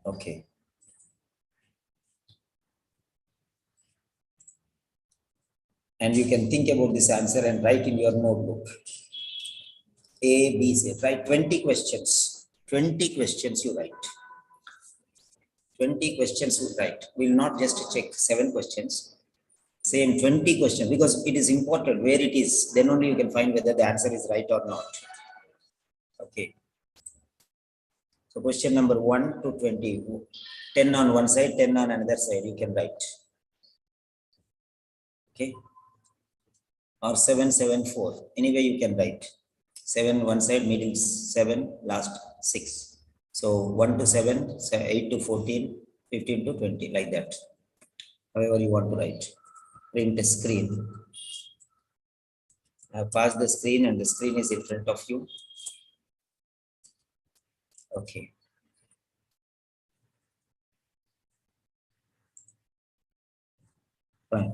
Okay. And you can think about this answer and write in your notebook. A, B, C. Write 20 questions. 20 questions you write. 20 questions you write. We will not just check 7 questions. Same 20 question, because it is important where it is. Then only you can find whether the answer is right or not. Okay. So question number 1 to 20. 10 on one side, 10 on another side. You can write. Okay. Or 7, 7, 4. Anyway, you can write. 7 one side, middle 7, last 6. So 1 to 7, 8 to 14, 15 to 20, like that. However you want to write. Print the screen. I have passed the screen and the screen is in front of you. Okay. Fine.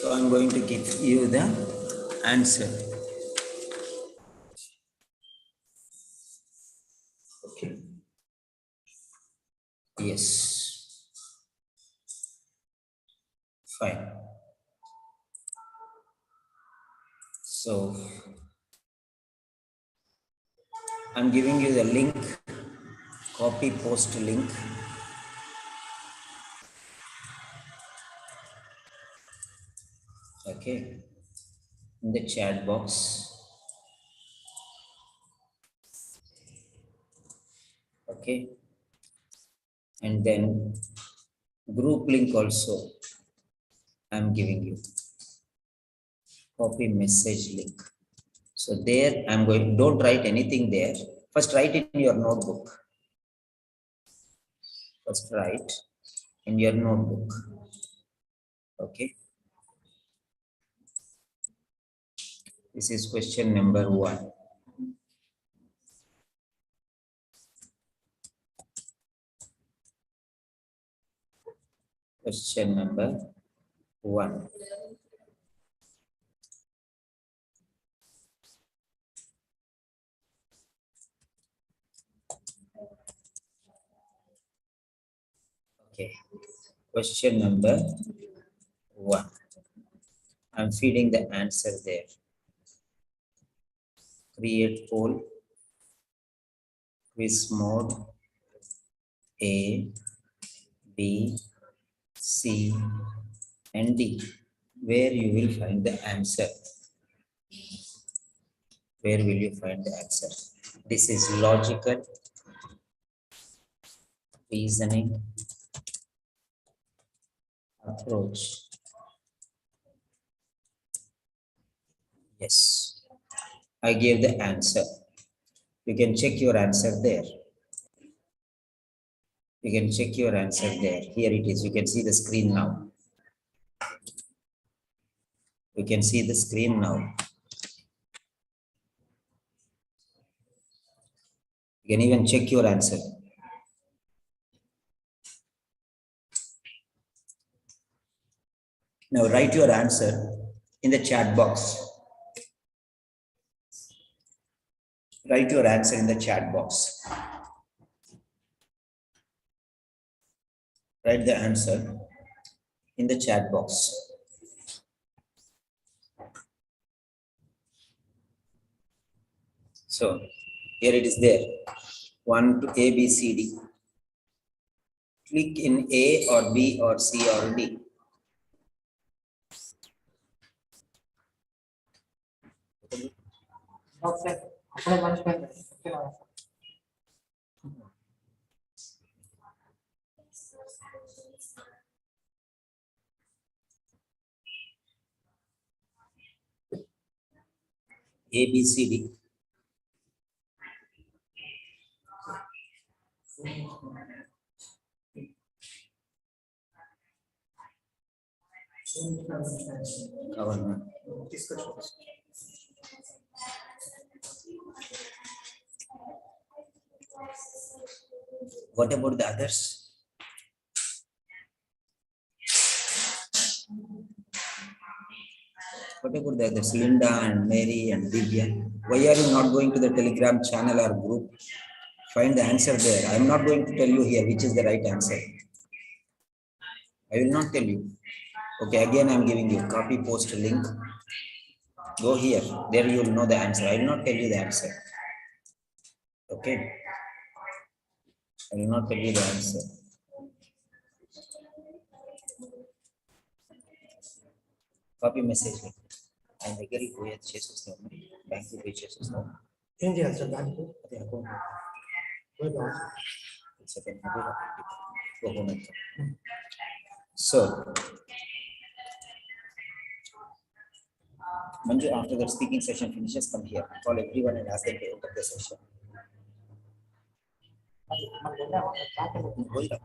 So I'm going to give you the answer. Okay. Yes. Fine. So I'm giving you the link, copy post link. Okay. In the chat box. Okay. And then group link also I'm giving you. Copy message link. So there I'm going, don't write anything there. First write in your notebook. First write in your notebook. Okay. This is question number 1. Question number 1. Okay. Question number 1. I'm feeding the answer there. Create poll. Quiz mode. A, B, C, and D. Where you will find the answer. Where will you find the answer? This is logical reasoning approach. Yes, I gave the answer. You can check your answer there. You can check your answer there. Here it is. You can see the screen now. You can see the screen now. You can even check your answer. Now write your answer in the chat box. Write your answer in the chat box. Write the answer in the chat box. So here it is there. 1 to A, B, C, D. Click in A or B or C or D. A, B, C, D. Kavalna. What about the others? What about the others? Linda and Mary and Divya? Why are you not going to the Telegram channel or group? Find the answer there. I am not going to tell you here which is the right answer. I will not tell you. Okay, again I am giving you copy post link. Go here. There you will know the answer. I will not tell you the answer. Okay. I will not tell you the answer. Copy message. And the girl go ahead chase bank to pay chase India is a bank. So, Manju, after the speaking session finishes, come here. Call everyone and ask them to open the session. Hold up.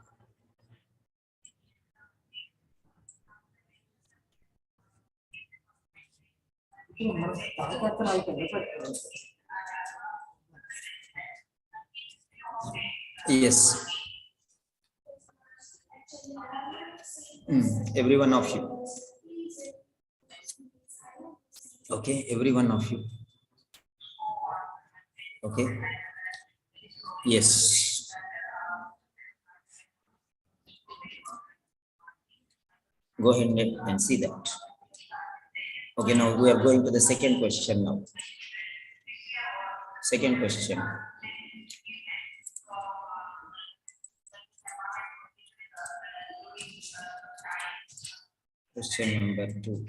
Yes. Every one of you. Okay, every one of you. Okay. Yes. Go ahead and see that. Okay, now we are going to the second question now. Second question. Question number 2.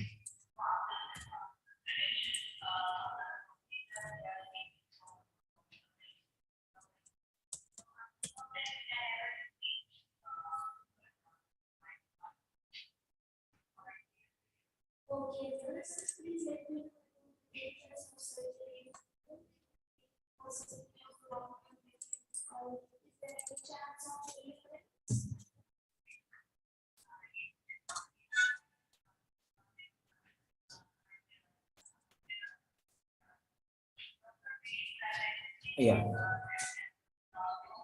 Yeah.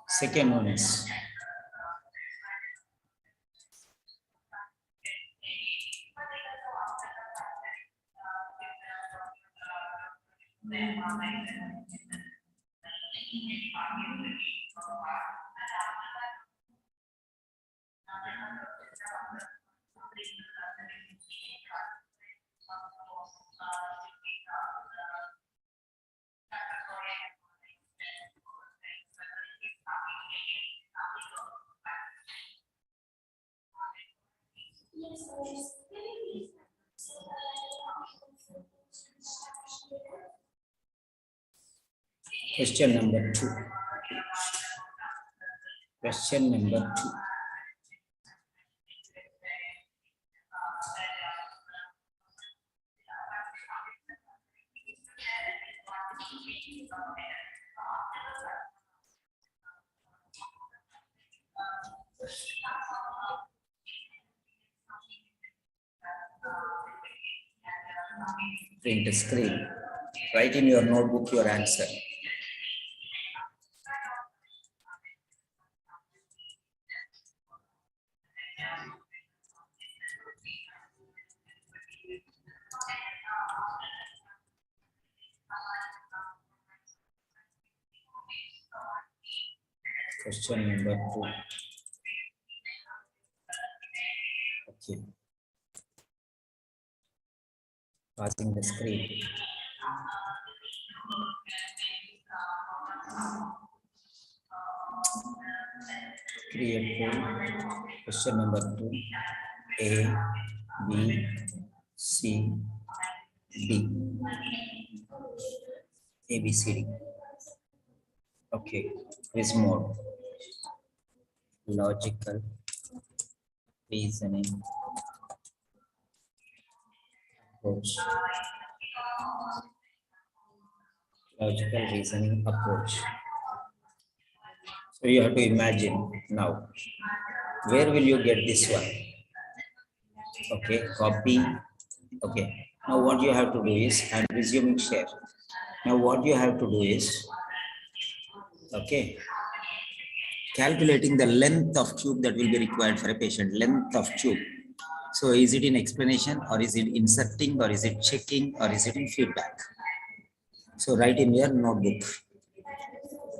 Second one is question number 2. Question number 2. Print the screen. Write in your notebook your answer. Question number 2. Okay. Passing the screen. Create poll. Question number 2. A, B, C, D. A, B, C, D. Okay. Quiz mode. Logical reasoning approach. Logical reasoning approach. So you have to imagine now, where will you get this one? Okay, copy. Okay. Now what you have to do is, I'm resuming share. Now what you have to do is, okay, calculating the length of tube that will be required for a patient, length of tube. So is it in explanation, or is it inserting, or is it checking, or is it in feedback? So write in your notebook,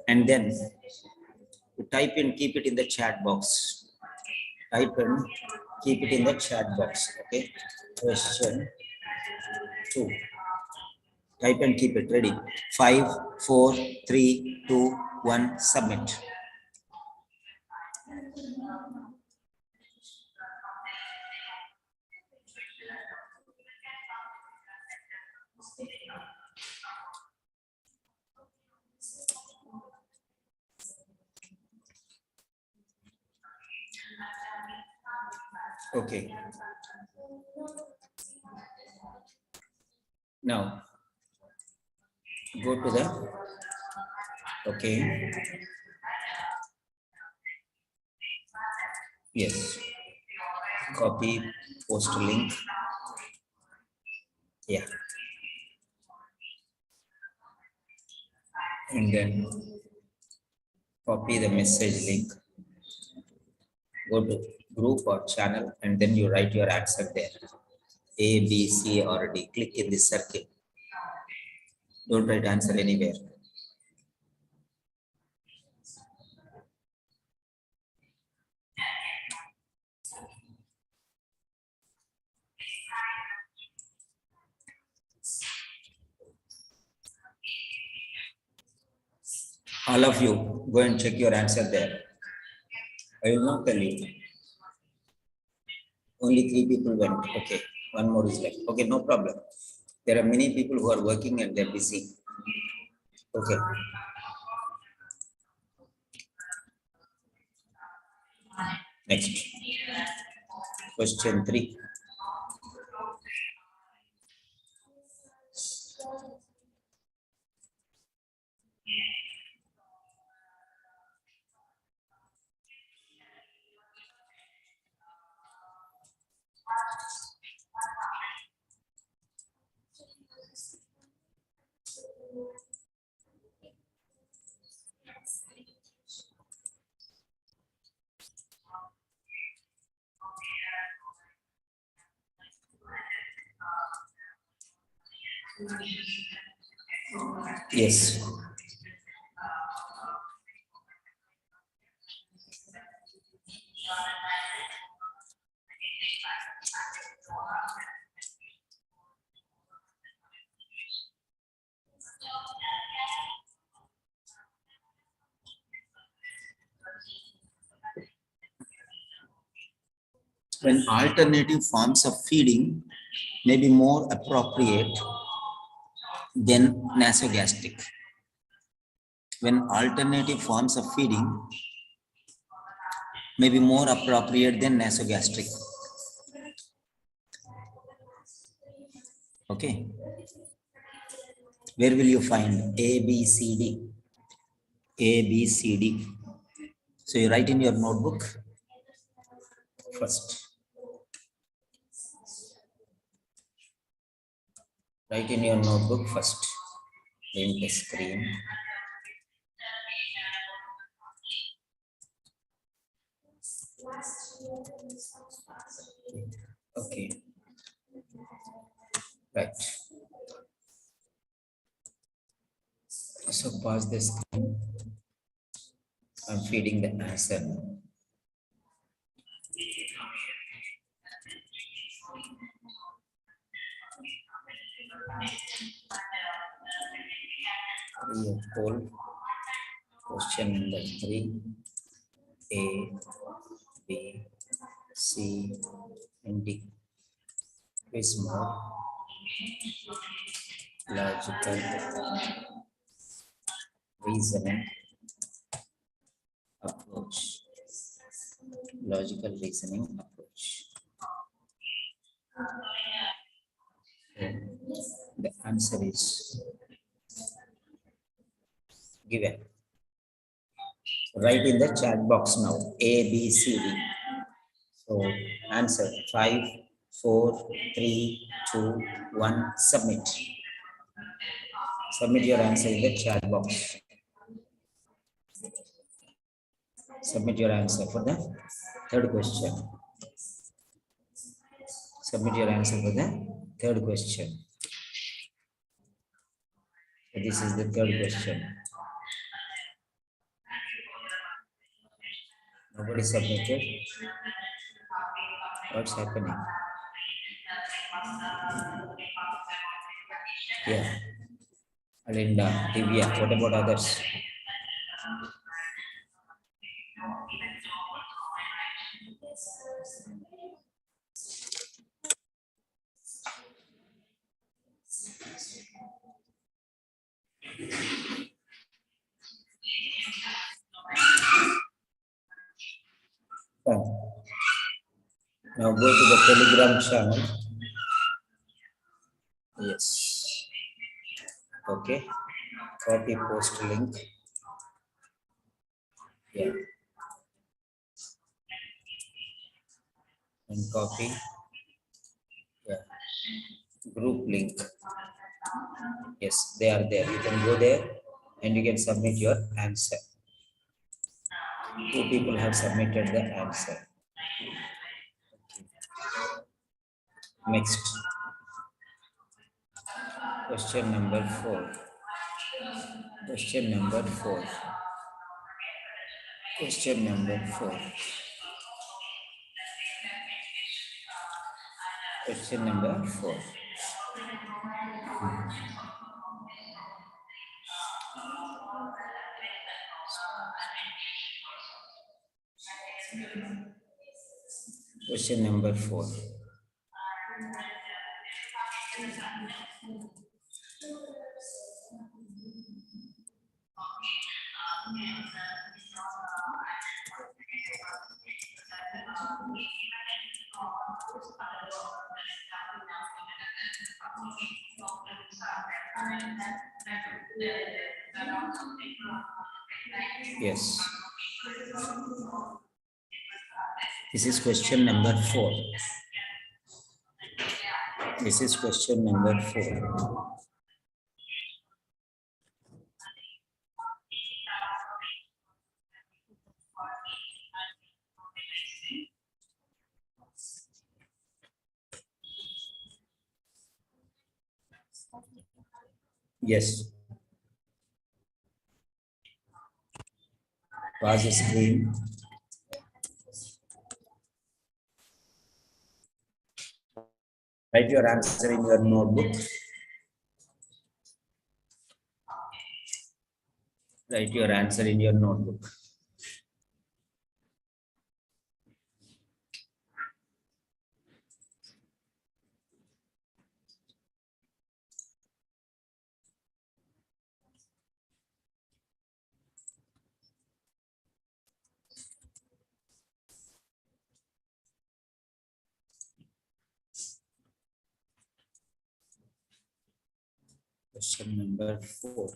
and then type in, keep it in the chat box. Type in, keep it in the chat box. Okay. Question 2. Type and keep it ready. 5, 4, 3, 2, 1, submit. Okay. Now go to the, okay. Yes. Copy, post link. Yeah. And then copy the message link. Go to group or channel, and then you write your answer there. A, B, C, or D. Click in this circle. Don't write answer anywhere. All of you, go and check your answer there. I will not tell you. Only 3 people went. Okay, one more is left. Okay, no problem. There are many people who are working and they're busy. Okay. Next. Question 3. Yes. When alternative forms of feeding may be more appropriate than nasogastric. When alternative forms of feeding may be more appropriate than nasogastric. Okay. Where will you find A, B, C, D? A, B, C, D. So you write in your notebook first. Write in your notebook first. Name the screen. Okay. Right. So pause the screen. I'm feeding the answer. Poll. Question number 3. A, B, C, and D. Quiz mode. Logical reasoning approach. Logical reasoning approach. So the answer is given. Write in the chat box now. A, B, C, D. So answer 5, 4, 3, 2, 1, submit. Submit your answer in the chat box. Submit your answer for the third question. Submit your answer for the third question. This is the third question. Nobody submitted. What's happening? Yeah. Alinda, Divya, what about others? Fine. Now go to the Telegram channel. Yes. Okay. Copy post link. Yeah. And copy. Yeah. Group link. Yes, they are there. You can go there and you can submit your answer. 2 people have submitted the answer. Next. Question number 4. Question number 4. Question number 4. Question number 4. Question number 4. Yes. This is question number 4. This is question number 4. Yes. Pause the screen. Write your answer in your notebook. Write your answer in your notebook. Question number 4.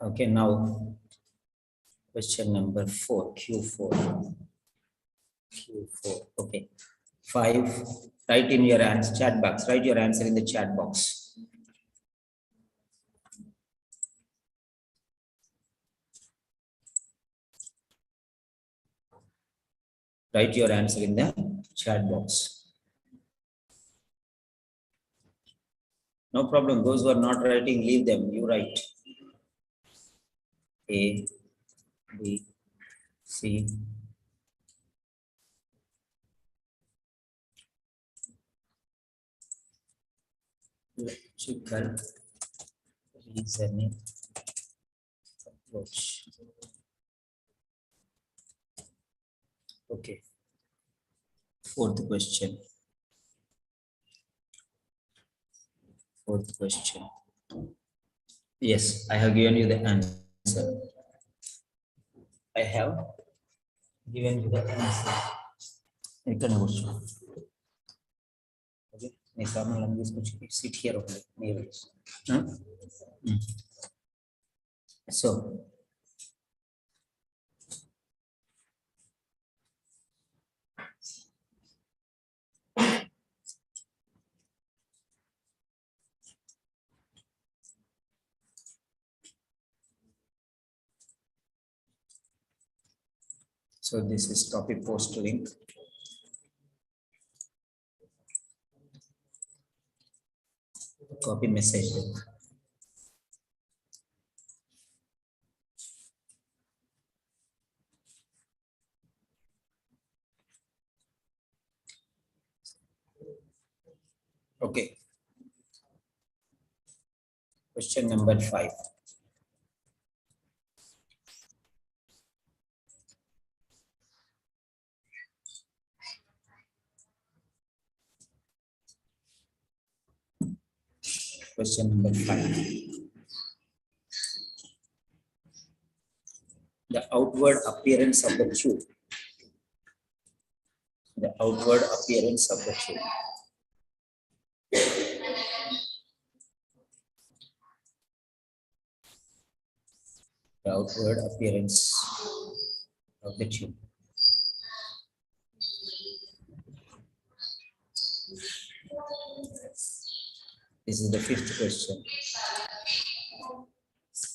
Okay, now question number 4, Q4. Q4. Okay. 5. Write in your answer chat box. Write your answer in the chat box. Write your answer in the chat box. No problem. Those who are not writing, leave them. You write. A, B, C, logical reasoning approach. Okay. 4th question. 4th question. Yes, I have given you the answer. I have given you the answer. Okay. Sit here only. So, So this is copy post link. Copy message link. Okay. Question number 5. Question number 5. The outward appearance of the tube. The outward appearance of the tube. The outward appearance of the tube. This is the 5th question.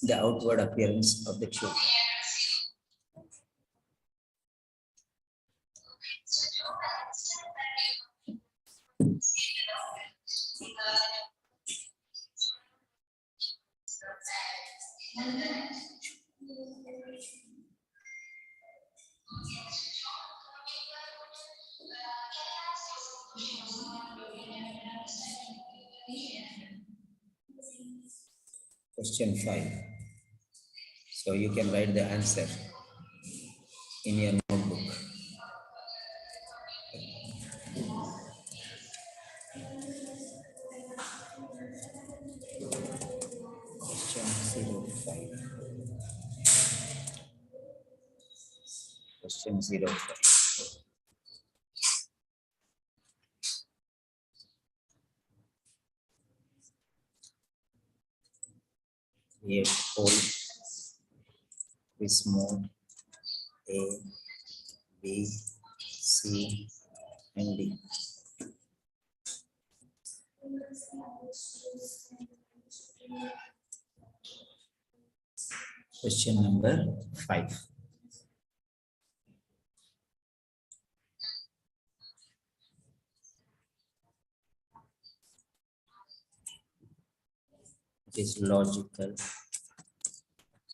The outward appearance of the tube. Question 5. So you can write the answer in your notebook. Question 05. Question 05. Create poll quiz mode A, B, C, and D. Question number 5. It is logical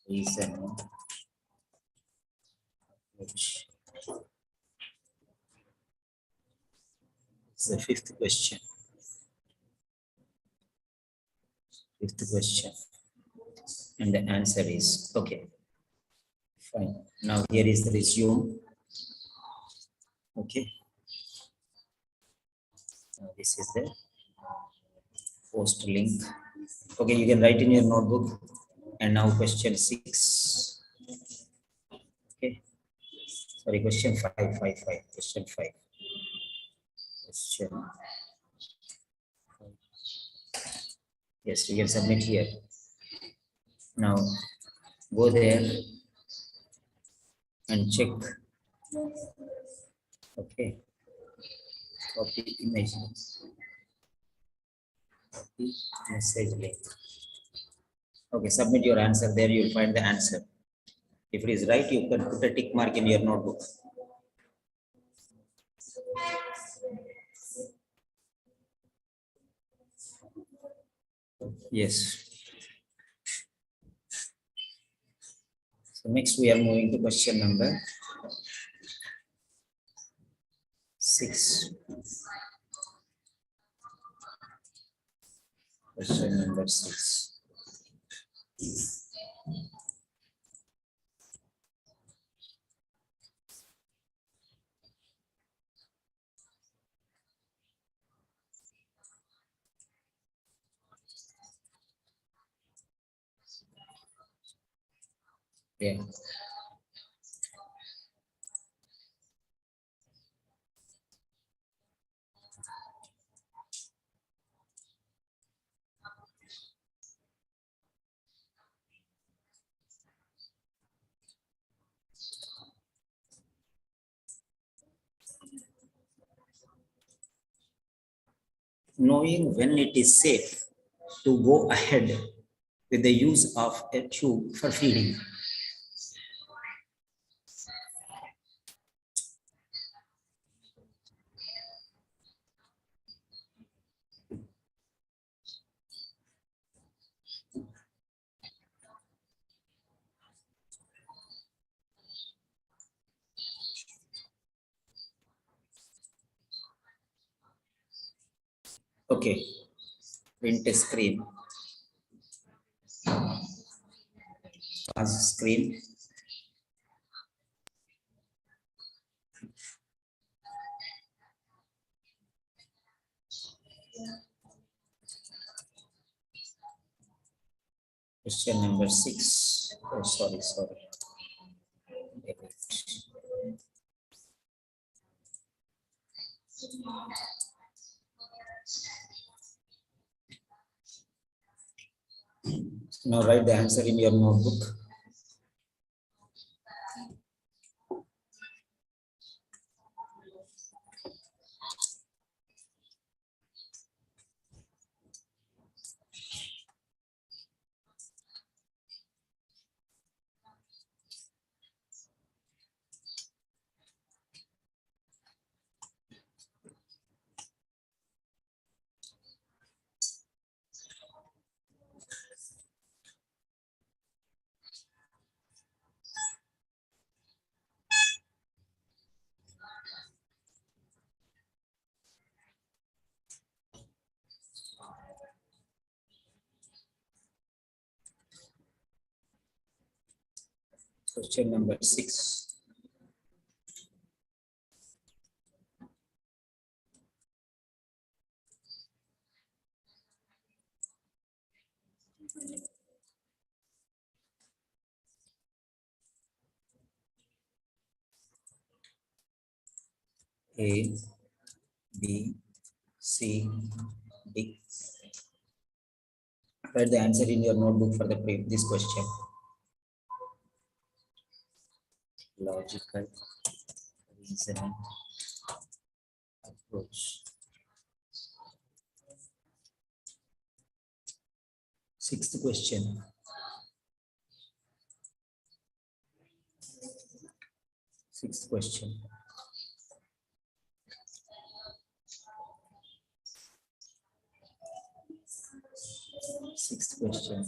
reasoning which is the 5th question. 5th question. And the answer is okay. Fine. Now here is the resume. Okay. Now this is the post link. Okay, you can write in your notebook. And now question 6. Okay. Sorry, question 5. Question 5. Question 5. Yes, you can submit here. Now go there and check. Okay. Copy image. Copy message link. Okay, submit your answer there. You'll find the answer. If it is right, you can put a tick mark in your notebook. Yes. So next we are moving to question number 6. Question number 6. Yeah. Knowing when it is safe to go ahead with the use of a tube for feeding. Okay, print a screen. Pass screen. Question number 6. Oh, sorry. Now write the answer in your notebook. Question number 6. A, B, C, D. Write the answer in your notebook for this question. Logical reasoning approach. 6th question. Sixth question. Sixth question.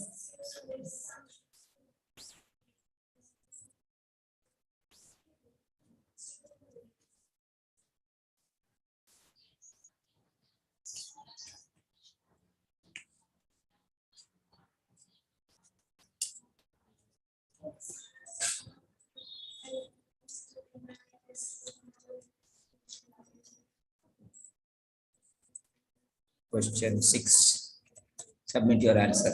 Question 6. Submit your answer.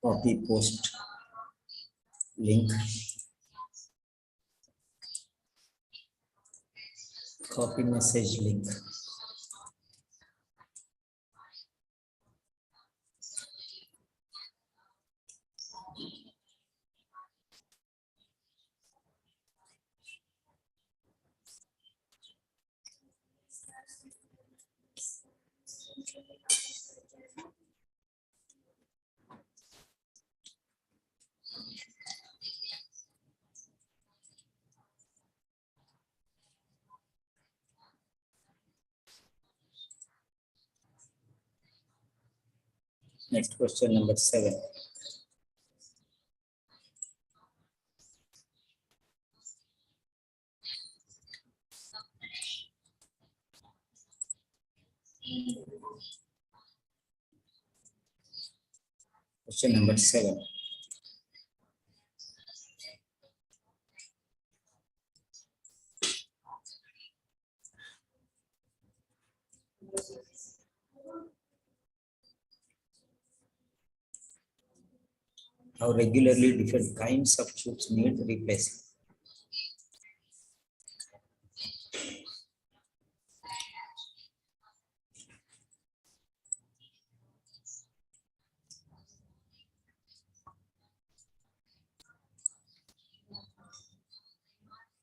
Copy post link. Copy message link. Next question number 7. Question number 7. How regularly different kinds of tubes need replacing?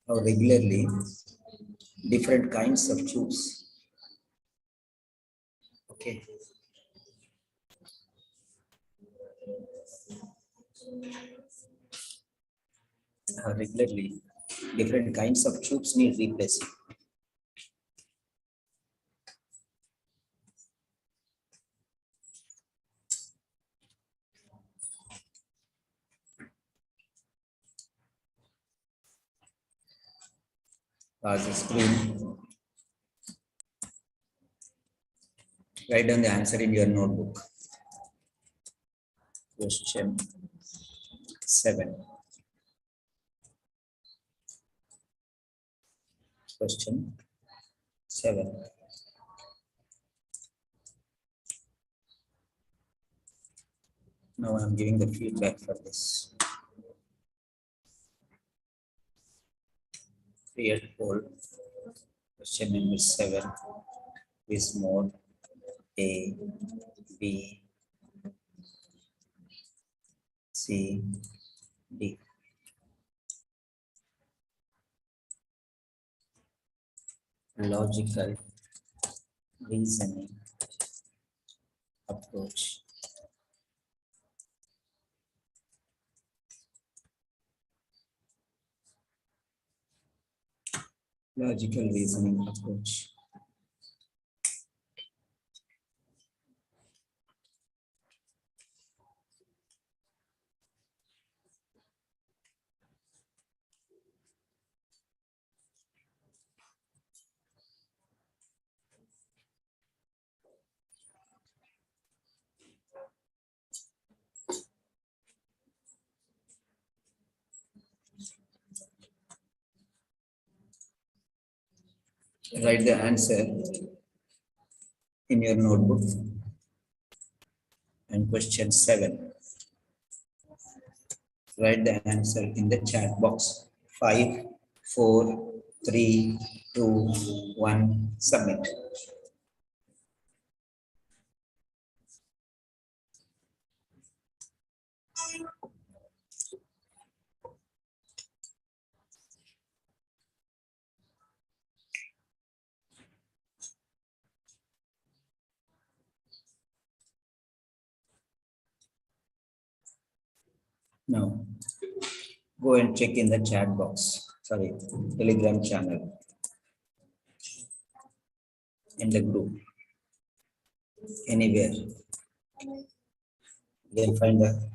How regularly different kinds of tubes. Okay. How regularly different kinds of tubes need replacing. Pause the screen. Write down the answer in your notebook. Question 7. Question 7. Now I am giving the feedback for this. Create poll. Question number 7 is mode A, B, C, D. Logical reasoning approach. Logical reasoning approach. Write the answer in your notebook. And question 7. Write the answer in the chat box. 5, 4, 3, 2, 1, submit. Now, go and check in the chat box. Sorry, Telegram channel. In the group. Anywhere. They'll find the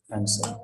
answer.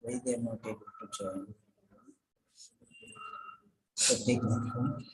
Why they are not able to join? So take my phone.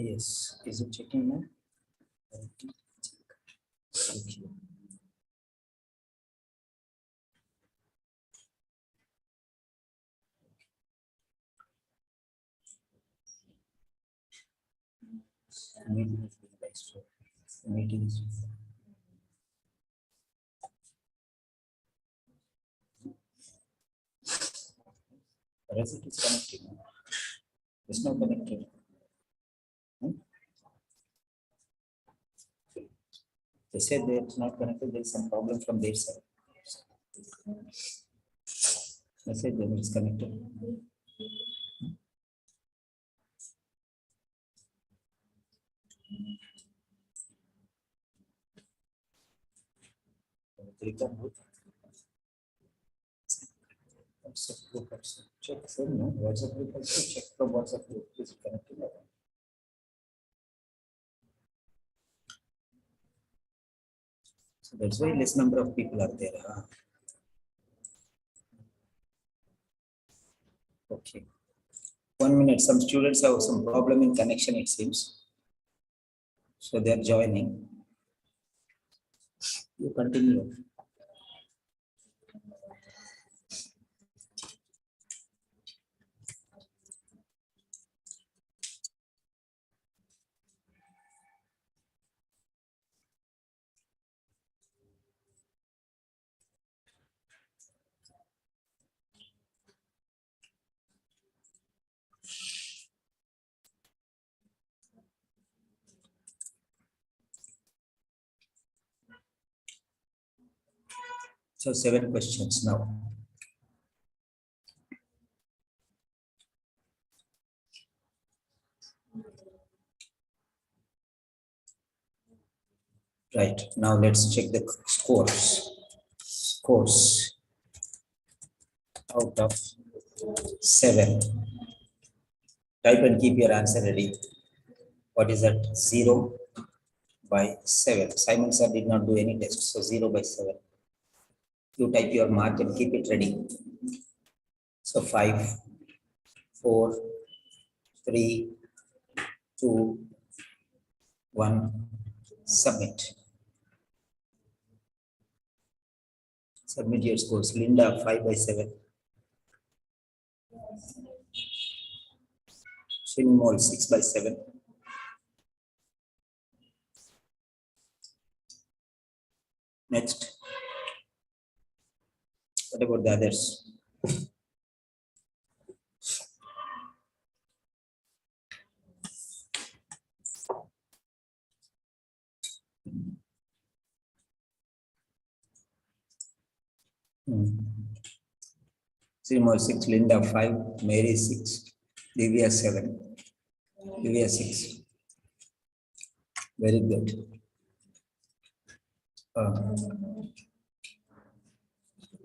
Yes, is it checking now? Okay. Meeting is with Vice Chair. Meeting is with. Whereas it is connected. It's not connected. Hmm? They said that it's not connected. There is some problem from their side. They said that it's connected. Click on both. WhatsApp group also. Check from no WhatsApp group also. Check from WhatsApp group. Is it connected? So that's why less number of people are there. Huh? Okay. 1 minute. Some students have some problem in connection, it seems. So they are joining. You continue. So 7 questions now. Right. Now let's check the scores. Scores out of 7. Type and keep your answer ready. What is that? 0 by 7. Simon sir did not do any test. So 0 by 7. You type your mark and keep it ready. So 5, 4, 3, 2, 1. Submit. Submit your scores. Linda 5 by 7. Shinmol 6 by 7. Next. What about the others? Shinmol 6, Linda 5, Mary 6, Divya 7, Divya 6. Very good.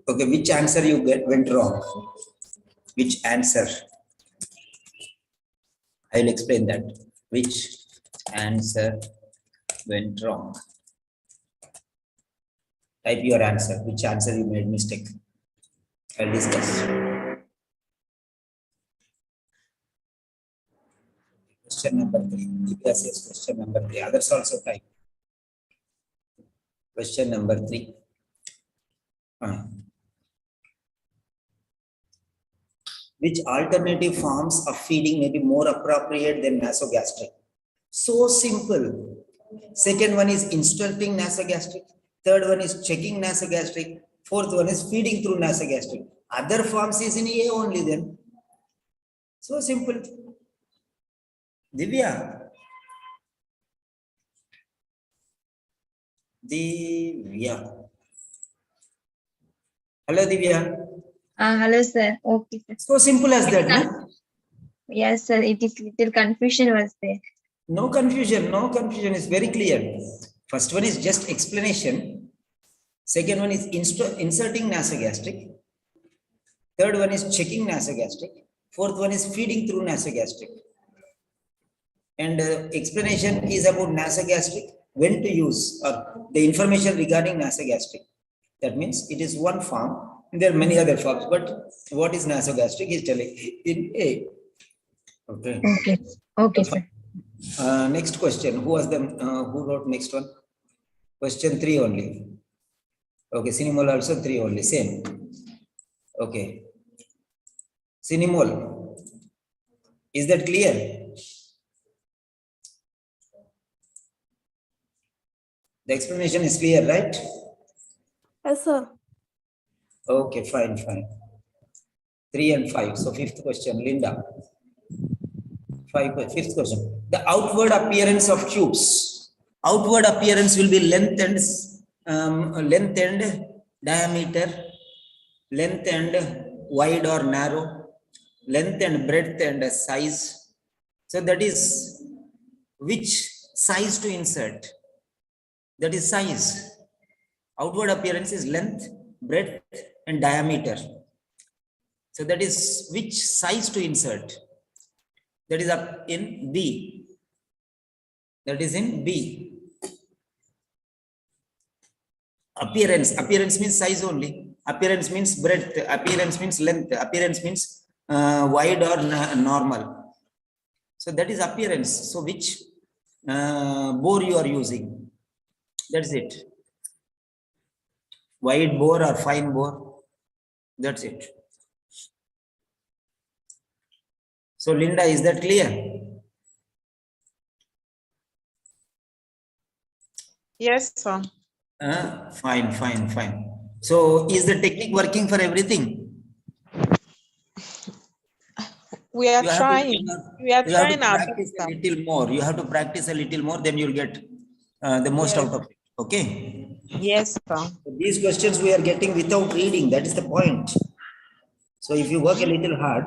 Okay, which answer you went wrong? Which answer? I will explain that. Which answer went wrong? Type your answer. Which answer you made mistake? I'll discuss. Question number 3. Divya says question number 3. Others also type. Question number 3. Which alternative forms of feeding may be more appropriate than nasogastric? So simple. Second one is inserting nasogastric. Third one is checking nasogastric. Fourth one is feeding through nasogastric. Other forms is in A only then. So simple. Divya. Divya. Hello, Divya. Hello, sir. Okay, sir. So simple as that, no? Yes, sir. It is little confusion was there. No confusion, no confusion. Is very clear. First one is just explanation. Second one is inserting nasogastric. Third one is checking nasogastric. Fourth one is feeding through nasogastric. And explanation is about nasogastric, when to use, or the information regarding nasogastric. That means it is one form. There are many other forms, but what is nasogastric is telling in A. Okay. Okay. Okay, sir. Next question. Who was the who wrote next one? Question 3 only. Okay, cinemol also 3 only, same. Okay. Cinemol. Is that clear? The explanation is clear, right? Yes, sir. Okay, fine, fine. 3 and 5. So fifth question, Linda. Fifth question. The outward appearance of tubes. Outward appearance will be length and diameter, length and wide or narrow, length and breadth and size. So that is which size to insert. That is size. Outward appearance is length, breadth, and diameter. So that is which size to insert. That is up in B. That is in B. Appearance means size only. Appearance means breadth. Appearance means length. Appearance means wide or normal. So that is appearance. So which bore you are using? That's it. Wide bore or fine bore. That's it. So Linda, is that clear? Yes, sir. Fine, fine, fine. So is the technique working for everything? We are You have trying. to, We are you have to trying our practice best, a sir. little more. You have to practice a little more, then you'll get the most Yes. out of it. Okay. Yes, sir. So these questions we are getting without reading. That is the point. So if you work a little hard,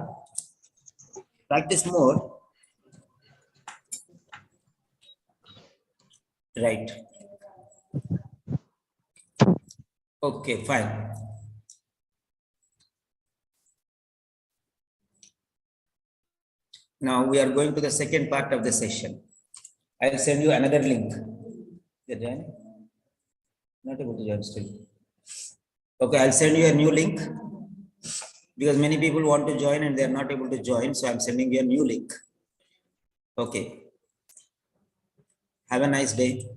practice more. Right. Okay, fine. Now we are going to the second part of the session. I will send you another link. Did you join? Not able to join still. Okay, I'll send you a new link because many people want to join and they are not able to join. So I'm sending you a new link. Okay. Have a nice day.